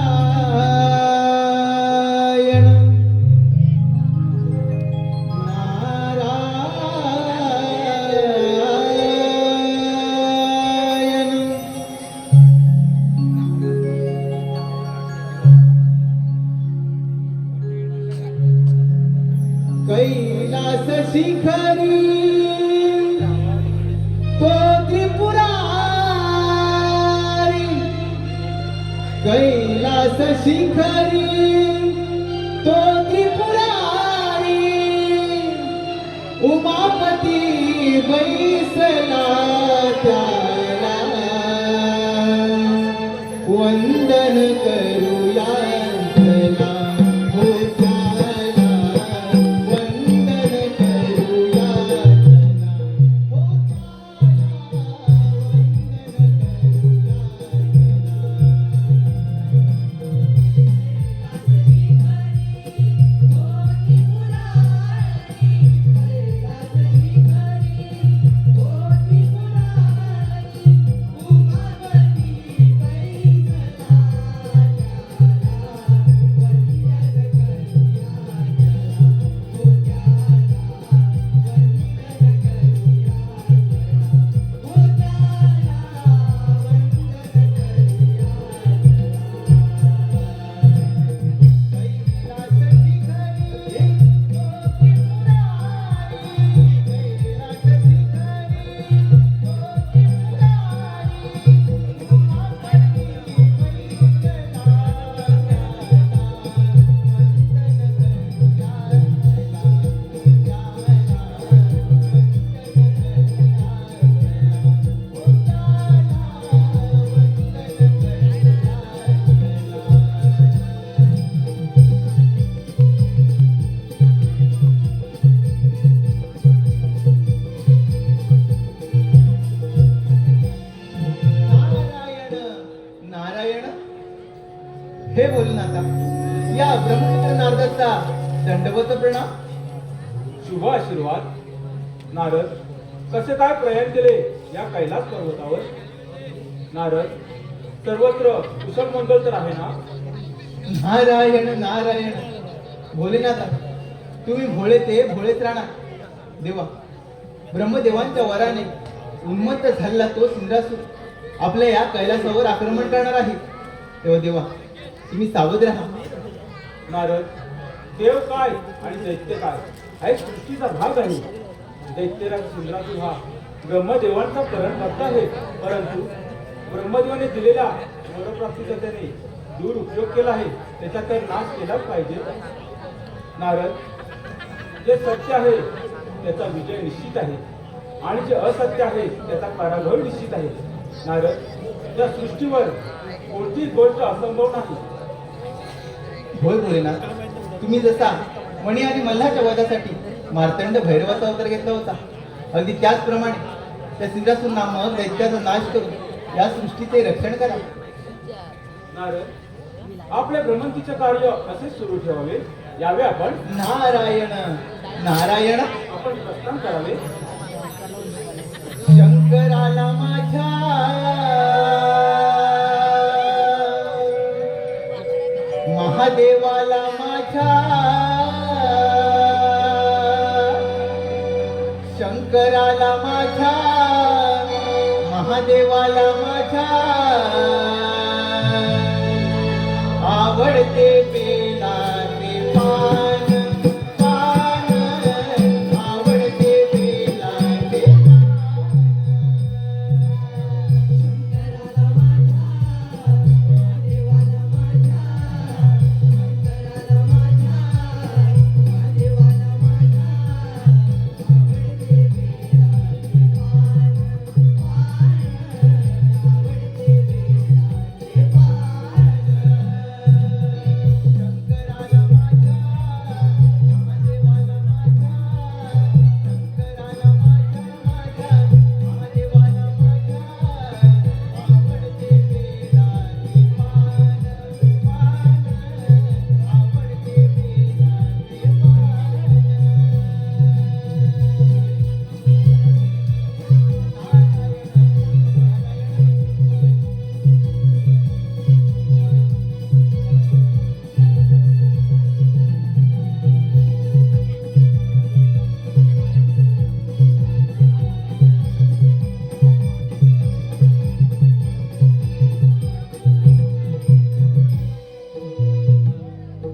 कैलास शिखरी तो त्रिपुरारी कैलास शिखरी तो त्रिपुरारी उमापती बैसला त्याला वंदन करूया त्याला, हो त्याला वंदन करूया त्याला, हो त्याला हे बोलनाता या ब्रह्मपुत्र नारदाचा दंडवत प्रणाम. शुभ आशीर्वाद. नारद, कसे काय प्रयाण केले या कैलास पर्वतावर? नारद, सर्वत्र कुशल मंगल तर आहे ना? नारायण नारायण भोलेनाथा, तुम्ही भोळे ते भोळेच राहणार. देवा, ब्रह्मदेवांच्या वराने उन्मत्त झालेला तो इंद्रासूर आपल्या या कैलासावर आक्रमण करणार आहे. तेव्हा देवा, तुम्ही सावध राहा. नारद, देव काय आणि दैत्य काय हा एक सृष्टीचा भाग आहे. दैत्यराज इंद्रासूर हा ब्रह्मदेवांचा करणकर्ता आहे, परंतु ब्रह्मदेवाने दिलेल्या वरप्राप्तीचा त्याने दुरुपयोग केला आहे. त्याचा तर नाश केलाच पाहिजे. नारद, जे सत्य आहे त्याचा विजय निश्चित आहे आणि जे असत्य आहे त्याचा पराभव निश्चित आहे. नारद, या सृष्टीवर कोणतीच गोष्ट असंभव नाही. होय भोलेनाथ, तुम्ही जसा मणी आणि मल्हाच्या वधासाठी मार्तंड भैरवाचा अवतार घेतला होता, अगदी त्याचप्रमाणे त्या इंद्रासूर नामक दैत्याचा नाश करून या सृष्टीचे रक्षण करा. नारद, आपले भ्रमंतीचे कार्य असे सुरू ठेवावे यावे आपण. नारायण नारायण आपण प्रस्थान करावे. शंकराला माझ्या महादेवाला माझ्या शंकराला माझ्या महादेवाला माझ्या आवडते बेलाचे पान पान आवडते बेलाचे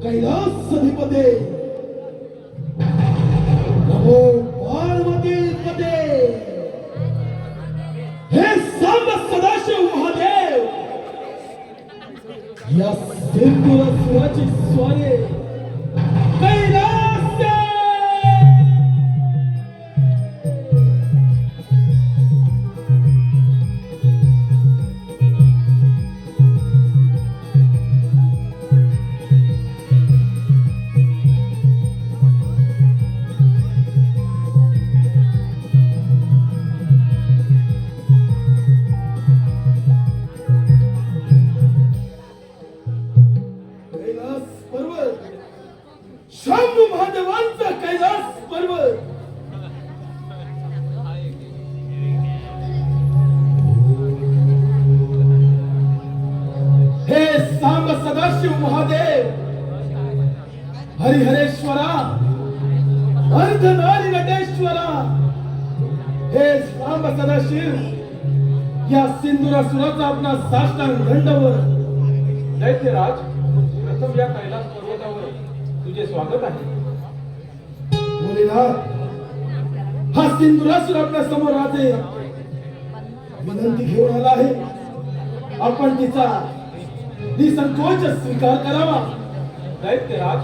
कैलासधिपते नमो पार्वतीपते हे सांब सदाशिव महादेव या सिंदूरासुराची स्वारी कैलास पर्वत शंभू महादेवांचा कैलास पर्वत हे सांब सदाशिव महादेव हरिहरेश्वरा अर्धनारी नटेश्वरा हे सांब सदाशिव या सिंदुरासुराचा आपला साष्टांग दंडवत. दैत्यराज, प्रथम या कैलास पर्वतावर तुझे स्वागत आहे. भोलेनाथ, हा सिंदुरासुर आपल्या समोर राहते विनंती घेऊन आला आहे. आपण तिचा निसंकोच स्वीकार करावा. दैत्यराज,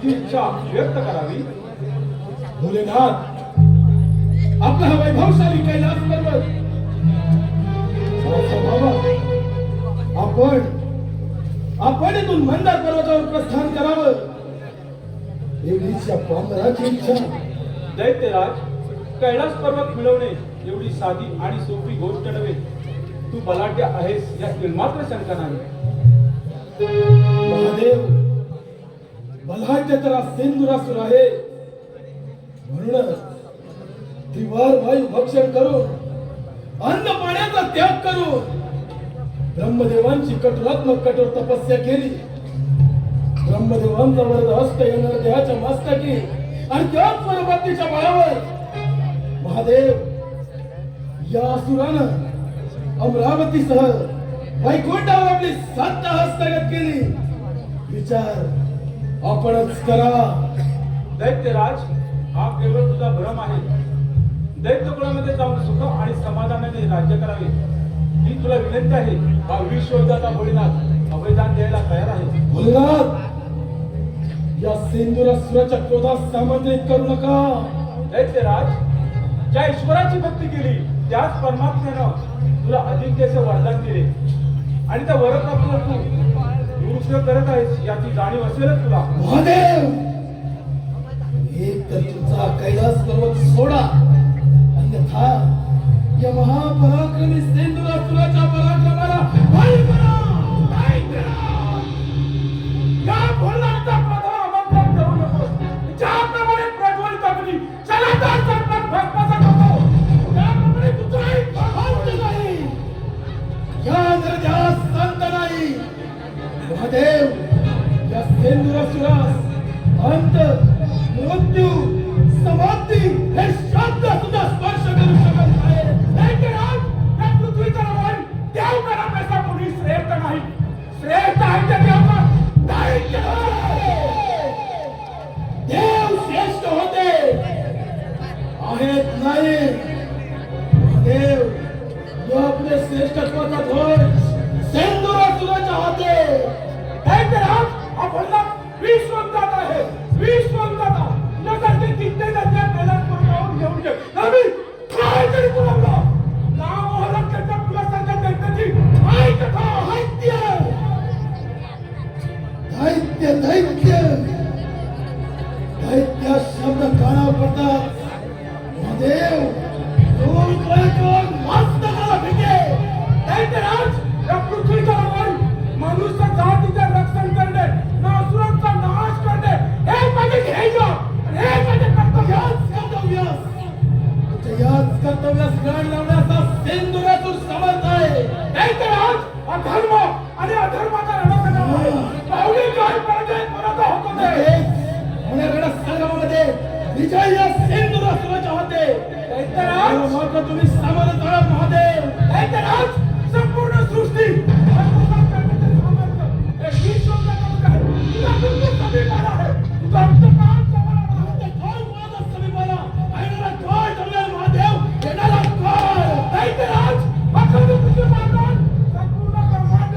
तुझी इच्छा व्यक्त करावी. भोलेनाथ, आपला हा वैभवशाली कैलास पर्वत बाबा, आपण इथून मंदार पर्वतावर प्रस्थान करावं एवढीच या पामराची इच्छा. दैत्यराज, कैलास पर्वत मिळवणे एवढी साधी आणि सोपी गोष्ट नव्हे. तू बलाढ्य आहेस यात मात्र शंका नाही. महादेव, बलाढ्य तर हा सिंदुरासुर आहे. म्हणूनच त्रिवार वायू भक्षण करून अन्न पाण्याचा त्याग करून ब्रह्मदेवांची कठोरात्मक कठोर तपस्या केली. ब्रह्मदेवांचा वरद हस्त येणार देहाच्या मस्तकी आणि त्याच स्वरूपातीच्या बळावर महादेव या असुरानं अमरावतीसह वैकुंठावर आपली सत्ता हस्तगत केली. विचार आपणच करा. दैत्यराज, हा केवळ तुझा भ्रम आहे. दैत्यकुळामध्ये जाऊन सुख आणि समाधानाने राज्य करावे ही तुला विनंती आहे. हा विश्वदाता भोलेनाथ अभयदान द्यायला तयार आहे. भोलेनाथ, या सिंदुरासुराच्या क्रोधास आमंत्रित करू नका. दैत्यराज, ज्या ईश्वराची भक्ती केली त्याच परमात्म्यानं तुला अजिंक्यचे वरदान दिले आणि त्या वरदानातून तू दुरुपयोग करत आहेस याची जाणीव असेलच तुला. महादेव, एक तर तुमचा कैलास पर्वत सोडा, अन्यथा या महापराक्रमी सिंदुरासुराच्या पराक्रमाला बळी पडा. या भोलेनाथचा प्रधान आमंत्रण देऊ नको. ज्याप्रमाणे प्रज्वलित अग्नी अंत, मृत्यू, समाप्ती हे शब्द सुद्धा स्पर्श करू शकत नाही. या पृथ्वीचा वर देव करण्यापेक्षा कोणी श्रेष्ठ नाही. श्रेष्ठ आहे त्या देवाचा दैत्य. देव श्रेष्ठ होते आहेत नाही. देव जो आपले श्रेष्ठत्वाचा ध्वज सेंदुरासुराच्या हाते. हा बोलला विश्वदाता आहे. विश्वदाता तुझ्यासारखे किती त्यांच्या कैलासपर्वतावर घेऊन गे. आम्ही काय तरी बोलावला नाव ओळखण्याच्या तुझ्यासारख्या दैत्याची काय कथा. दैत्य दैत्य दैत्य शब्द कानावर पडतात. महादेव दोन कळकून मस्तकाला भिके. दैत्यराज या पृथ्वीच्या वर मनुष्य जातीचे रक्षण करणे, नासुरांचा नाश करणे हे माझे ध्येय आणि हे माझे कर्तव्य. याच कर्तव्यास गाड लावण्याचा सेंदुरातून समर्थ आहे. दैत्यराज अधर्म आणि अधर्माचा रणसंग्राम पावली काय पराजय पराभव होतो ते. होणाऱ्या संग्रामामध्ये विजय या सेंदुरासुराच्या हाते. दैत्यराज मात्र तुम्ही समर्थ आहात महादेव. दैत्यराज संपूर्ण सृष्टी आत्मसात करण्याचे सामर्थ्य हे विश्वदाता आहे. तुझा बिंदू समीपाला आहे. तुझा अंतकाळ जवळ आहे. काय बोलत असतो मी मला? ऐकणारा काय ठरलाय महादेव? येणारा काय? दैत्यराज अखंड पृथ्वी मानव संपूर्ण ब्रह्मांड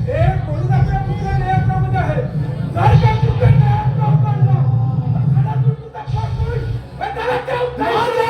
हे कोणाच्या पुत्र नेत्रामध्ये आहे. जर का तुझे नेत्र उतरला तर खडातून तुझा पाय होईल. हे त्याला देव दैत्य.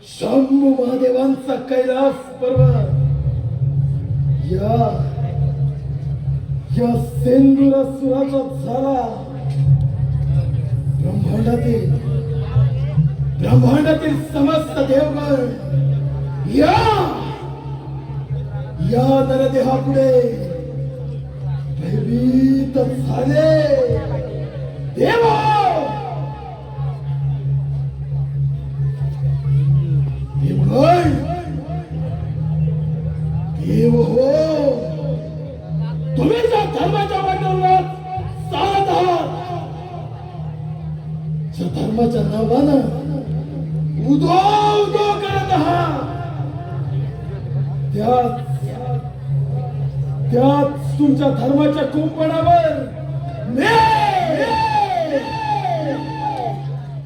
शंभू महादेवांचा कैलास पर्वत या सेंदुरासुराचा झाला. ब्रह्मांडातील समस्त देवगण या नरदेहापुढे भयभीत झाले. देवा देव हो, तुम्ही ज्या धर्माच्या वाटेवर चालत आहात, ज्या धर्माच्या नावानं उदो उदो करत आहात, त्याच तुमच्या धर्माच्या कुंपणावर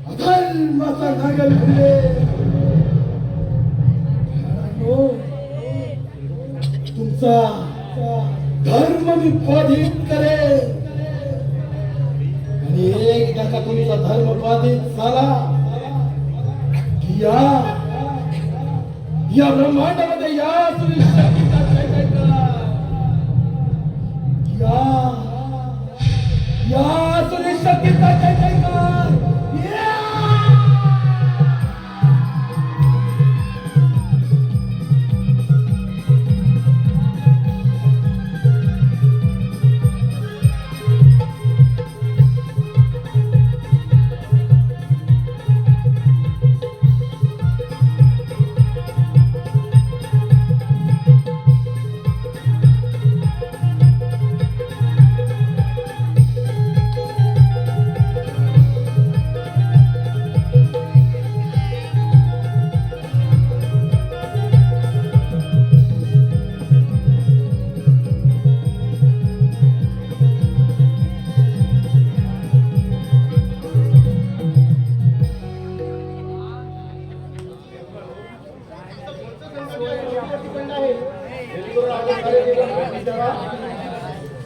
अधर्माचा नागल फिरले. तुमचा धर्म मी बाधित करेन, आणि एकदा का तुमचा धर्म बाधित झाला की या ब्रह्मांडामध्ये या सृष्टीचा या सृष्टीचा जय जयकार.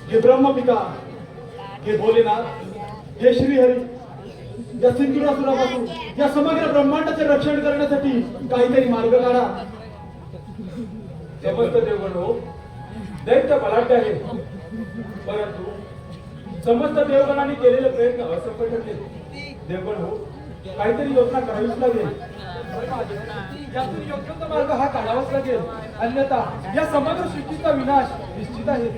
हे ब्रह्मपिता, हे भोलेनाथ, हे श्रीहरी, या सिंधुरासुरापासून या समग्र ब्रह्मांडाचे रक्षण करण्यासाठी काहीतरी मार्ग काढा. समस्त देवगण हो, दैत्य बलाढ्य आहे, परंतु समस्त देवगणांनी केलेले प्रयत्न असफल ठरले. देवगण हो, काहीतरी योजना करावीच लागेल. यातून योग्य तो मार्ग हा काढावाच लागेल, अन्यथा या समग्र सृष्टीचा विनाश निश्चित आहे.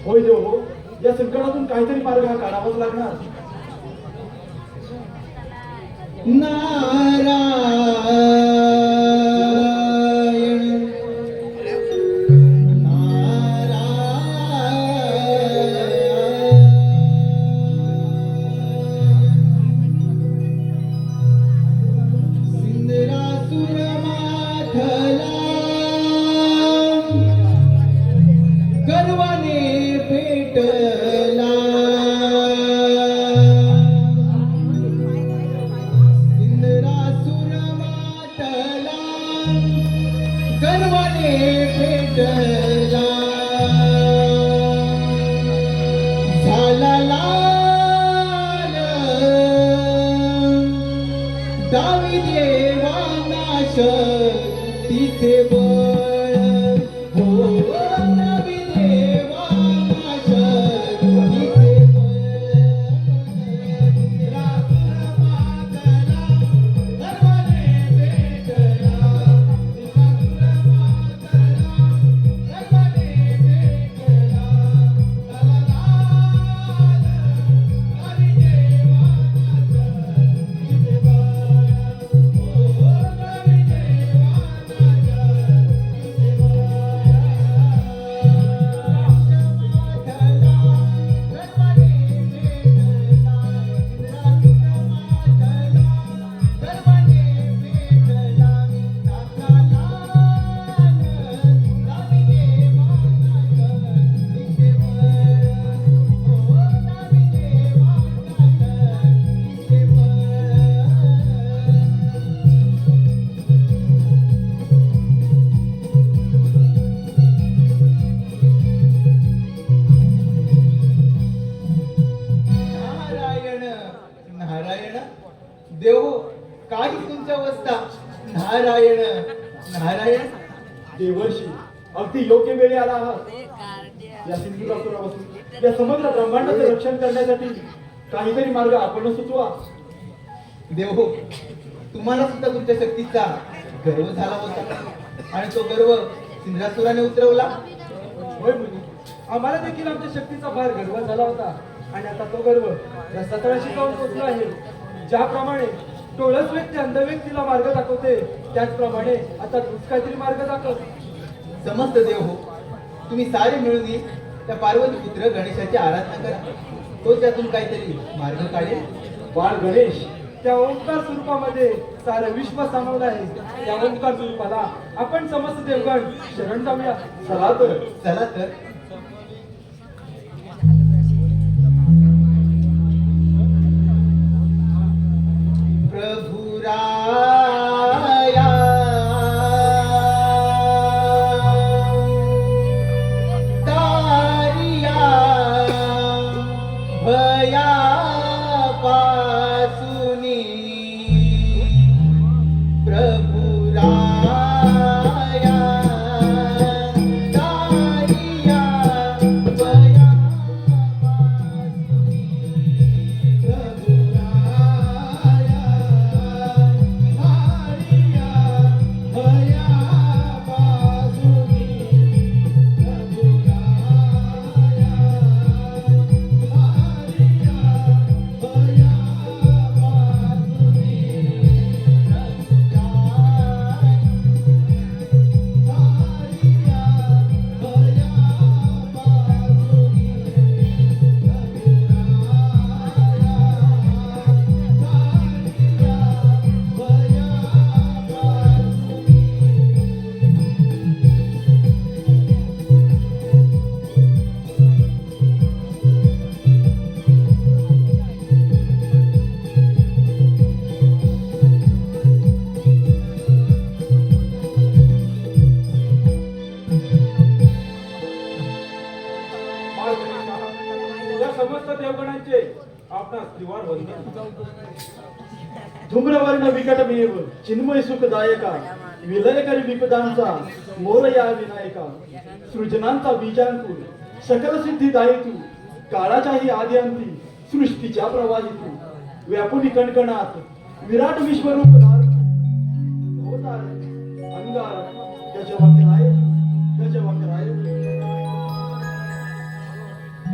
होय देव हो, या संकटातून काहीतरी मार्ग हा काढावाच लागणार. दावी देवा नाश तिथे बळ हो, दावी देवा नाश तिथे देव काही तुमच्या अवस्था. नारायण नारायण. देवर्षी, अगदी योग्य वेळी आला आहात. या सिंधुरासुरापासून या समग्र ब्रह्मांडाचे रक्षण करण्यासाठी काहीतरी मार्ग आपण सुचवा. देव, तुम्हाला सुद्धा तुमच्या शक्तीचा गर्व झाला होता, आणि तो गर्व सिंधुरासुराने उतरवला. होय मुनी, आम्हाला देखील आमच्या शक्तीचा फार गर्व झाला होता, आणि आता तो गर्व या सतळाशी जाऊन पोचला आहे. ज्याप्रमाणे टोळस व्यक्ती अंध व्यक्तीला मार्ग दाखवते, त्याचप्रमाणे आता तूच काहीतरी मार्ग दाखव. समस्त देव हो, तुम्ही सारे मिळून त्या पार्वती पुत्र गणेशाची आराधना करा. तो त्यातून काहीतरी मार्ग काढेल. बाळ गणेश त्या ओंकार स्वरूपामध्ये सारं विश्व सामावलं आहे. त्या ओंकार स्वरूपाला आपण समस्त देवगण शरण जाऊया. चला तर. चला तर. प्रभु राया तारिया भया पासुनी प्रभु राया तारिया भया या समस्त देवगणांचे आपणास त्रिवार वंदन. धूम्रवर्ण विकटमेव चिन्मय सुखदायका विलयकरी विपदांचा मोरया विनायका सृजनांचा बीजांकुर सकल सिद्धिदायी तू काळाच्याही आद्यांती सृष्टीच्या प्रवाही तू व्यापुनी कणकणात विराट विश्वरूप धार अवतार अंगार गजवक्राय गजवक्राय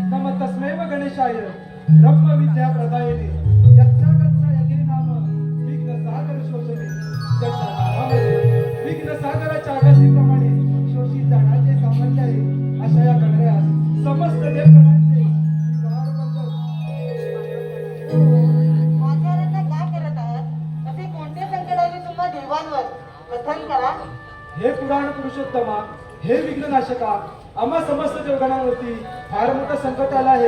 नम तस्मैव गणेशाय ब्रह्म विद्या प्रदायिने यच्चा गच्चा यगे नाम विघ्न सागर शोषणे. त्याच्या नावामध्ये विघ्न सागराच्या आकाशीप्रमाणे शोषित जाण्याचे सामर्थ्य आहे. अशा या गणरायास समस्त देवगणांचे त्रिवार वंदन. आचार्यांना काय करत आहात? असे कोणते संकट आले तुम्हा देवांवर? कथन करा. हे पुराण पुरुषोत्तमा, हे विघ्ननाशका, आम्हा समस्त देवगणांवरती फार मोठं संकट आलं आहे.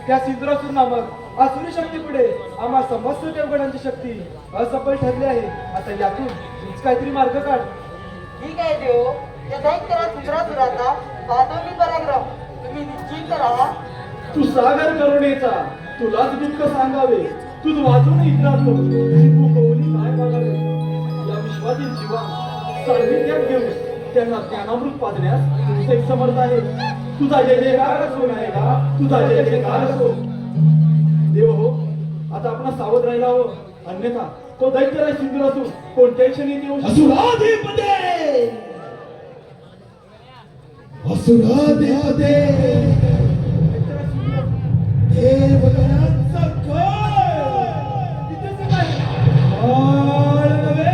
त्या सिंधुरासूर नामक आसुरी शक्ती पुढे आम्हा समस्त देवगणांची शक्ती असफल ठरली आहे. आता यातून तूच काहीतरी मार्ग काढ. ठीक आहे देव. या दैत्याला सुराचा बादोनी पराक्रम तुम्ही निश्चित करा. तू सागर करुणेचा तुलाच दुःख सांगावे तूच वाचून इतरात तू कवली काय मागावे. या विश्वातील जीवा सान्निध्यात घेऊन त्यांना ज्ञानामृत पाजण्यास तूच एक समर्थ आहे. तुझा जय जयकार असो नायका, तुझा जय जयकार असो. देव हो, आता आपण सावध राहायला हवं, अन्यथा तो दैत्यराज सिंधू असून कोणत्याही क्षणी येऊ असुराधिपते असुराधिपते देवगणांचा काय इथेच नाही काळ नव्हे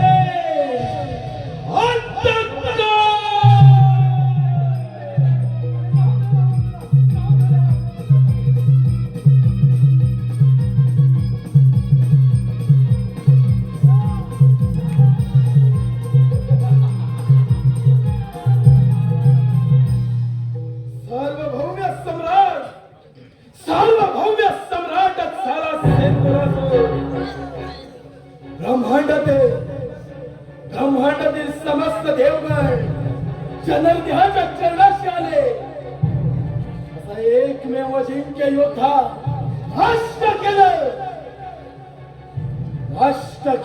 ब्रह्मांडातील समस्त देवगण जनार्दनाच्या चरणाशी आले. असा एकमेव अजिंक्य योद्धा नष्ट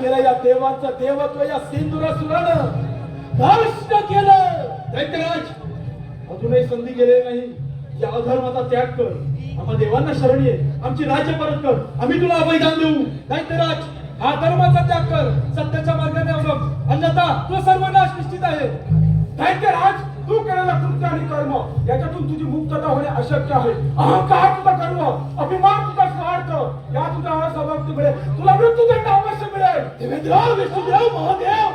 केलं या देवाचं देवत्व या सिंधुरासुरानं नष्ट केलं. दैत्यराज अजूनही संधी गेलेली नाही. या अधर्माचा त्याग कर, आम्हा देवांना शरण ये, आमची राज्य परत कर, आम्ही तुला अभयदान देऊ. दैत्यराज हा धर्माचा त्याग कर, सत्याच्या मार्गाने अवलंब, अन्यथा तुझा सर्वनाश निश्चित आहे. दैत्यराज तू केलेला कृत्य आणि कर्म याच्यातून तुझी मुक्तता होणे अशक्य आहे. अहंकार तुझा कर्म, अभिमान तुझा स्वार्थ, या तुझ्या असभक्तीमुळे तुला मृत्यूदंड अवश्य मिळेल. देवेंद्र विष्णुदेव महादेव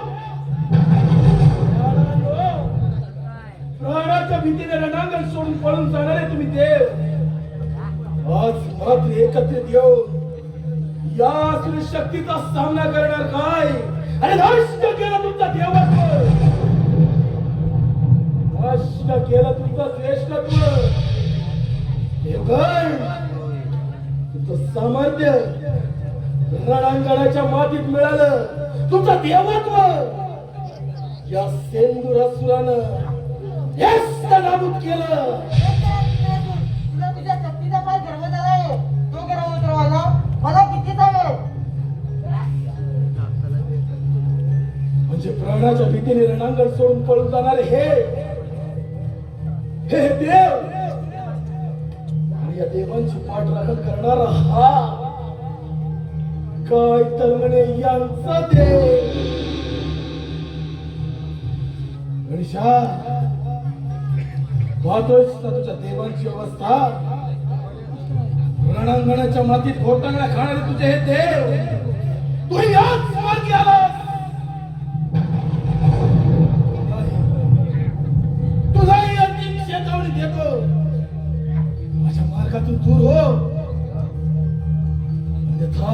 प्राणाच्या भीतीने रणांगण सोडून पळून जाणारे तुम्ही देव आज मात्र एकत्रित येऊन या असुरी शक्तीचा सामना करणार काय? अरे नष्ट केला तुमचा देवत्व, नष्ट केला तुमचं श्रेष्ठत्व, देवगण तुमचं सामर्थ्य रणांगणाच्या मातीत मिळालं, तुमचं देवत्व या सेंदुरासुरानं हेच नाबूद केलं. तुला तुझ्या शक्तीचा फार गर्व झालाय. तो गर्व उतरवायला मला किती चालेल? म्हणजे प्राणाच्या भीतीने रणांगण सोडून पळून जाणारे हे देव आणि या देवांची पाठराखण करणारा हा काय तर म्हणे यांचा देव. गणेशा पाहतोयस ना तुझ्या देवांची अवस्था, रणांगणाच्या मातीत घोटांगड्या खाणारे तुझे हे देव, तू याच मार्गी आलास. तुलाही अंतिम चेतावणी देतो, माझ्या मार्गातून दूर हो, अन्यथा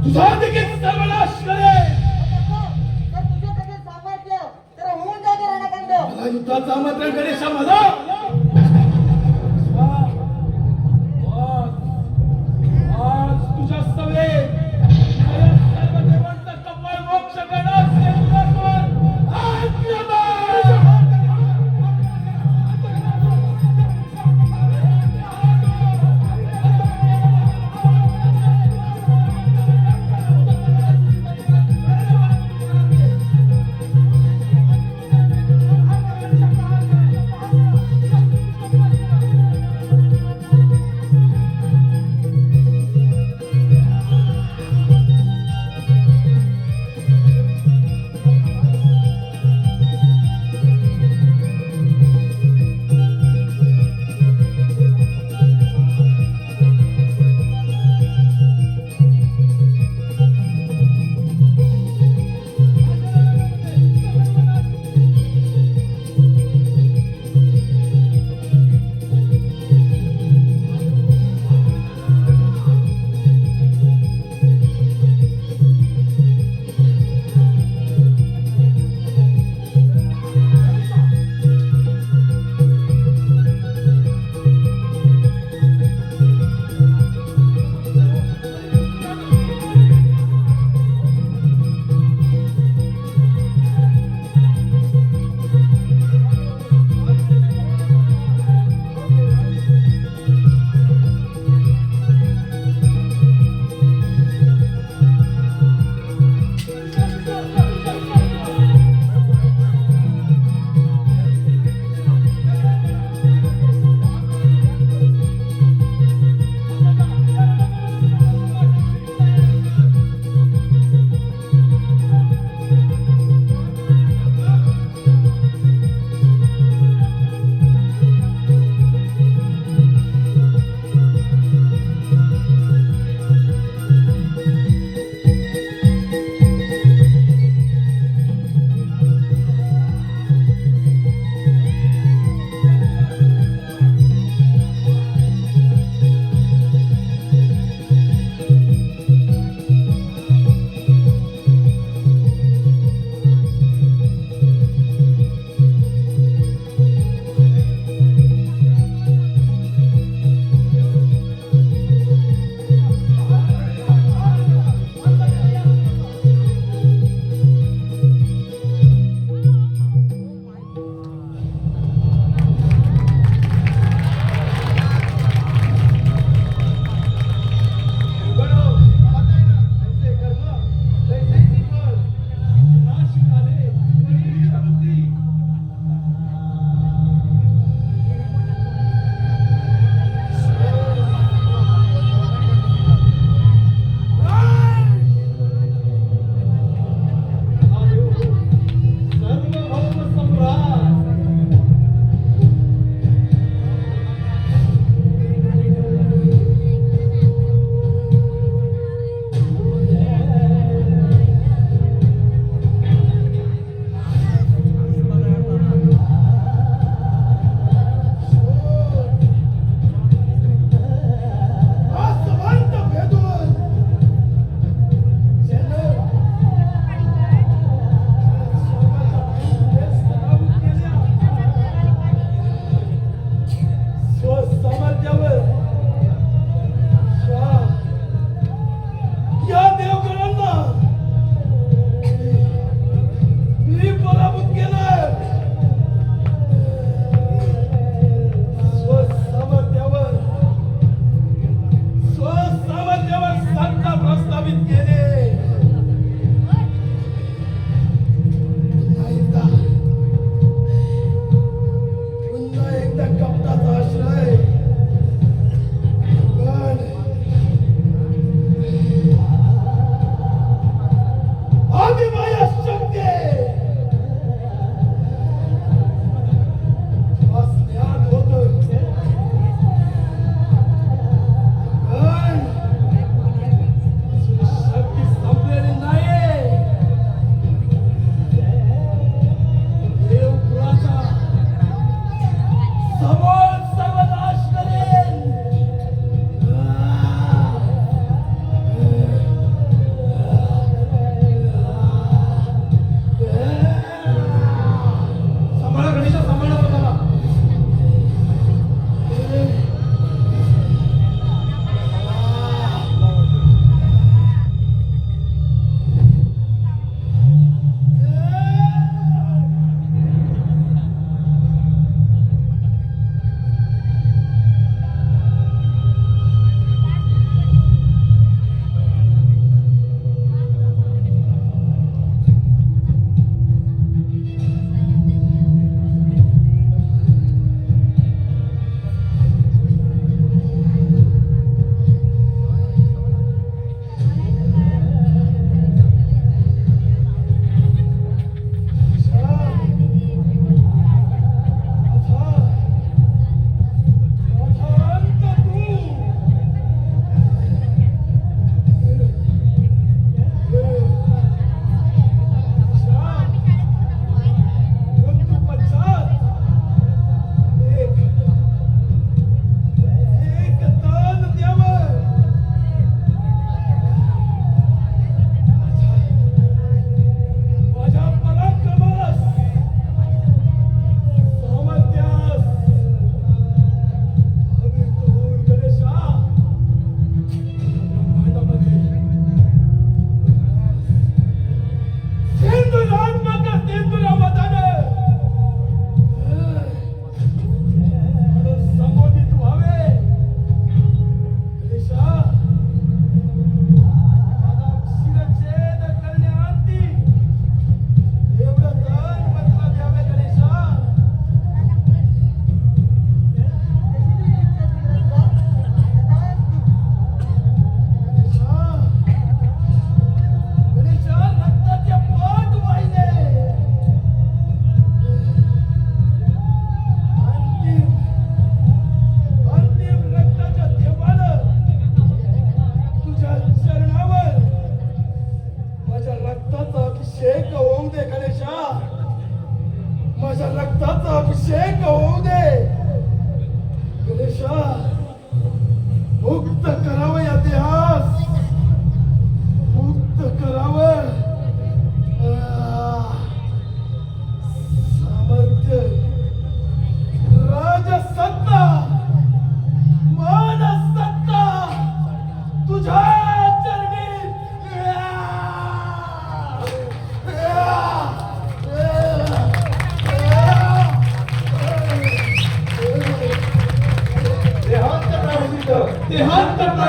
तुझा देखील सर्वनाश करेल. तर तुझ्या सगळे सामर्थ्य तर होऊन जाते रणखंड. मला युद्धाचं आमंत्रण गणेशा मला. आज तुझ्या सभेत मला सर्व देवांचा कपाळ मोक्ष करणार सेंद्रासुर आज्ञाबाद.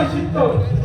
प्रायश्चित्त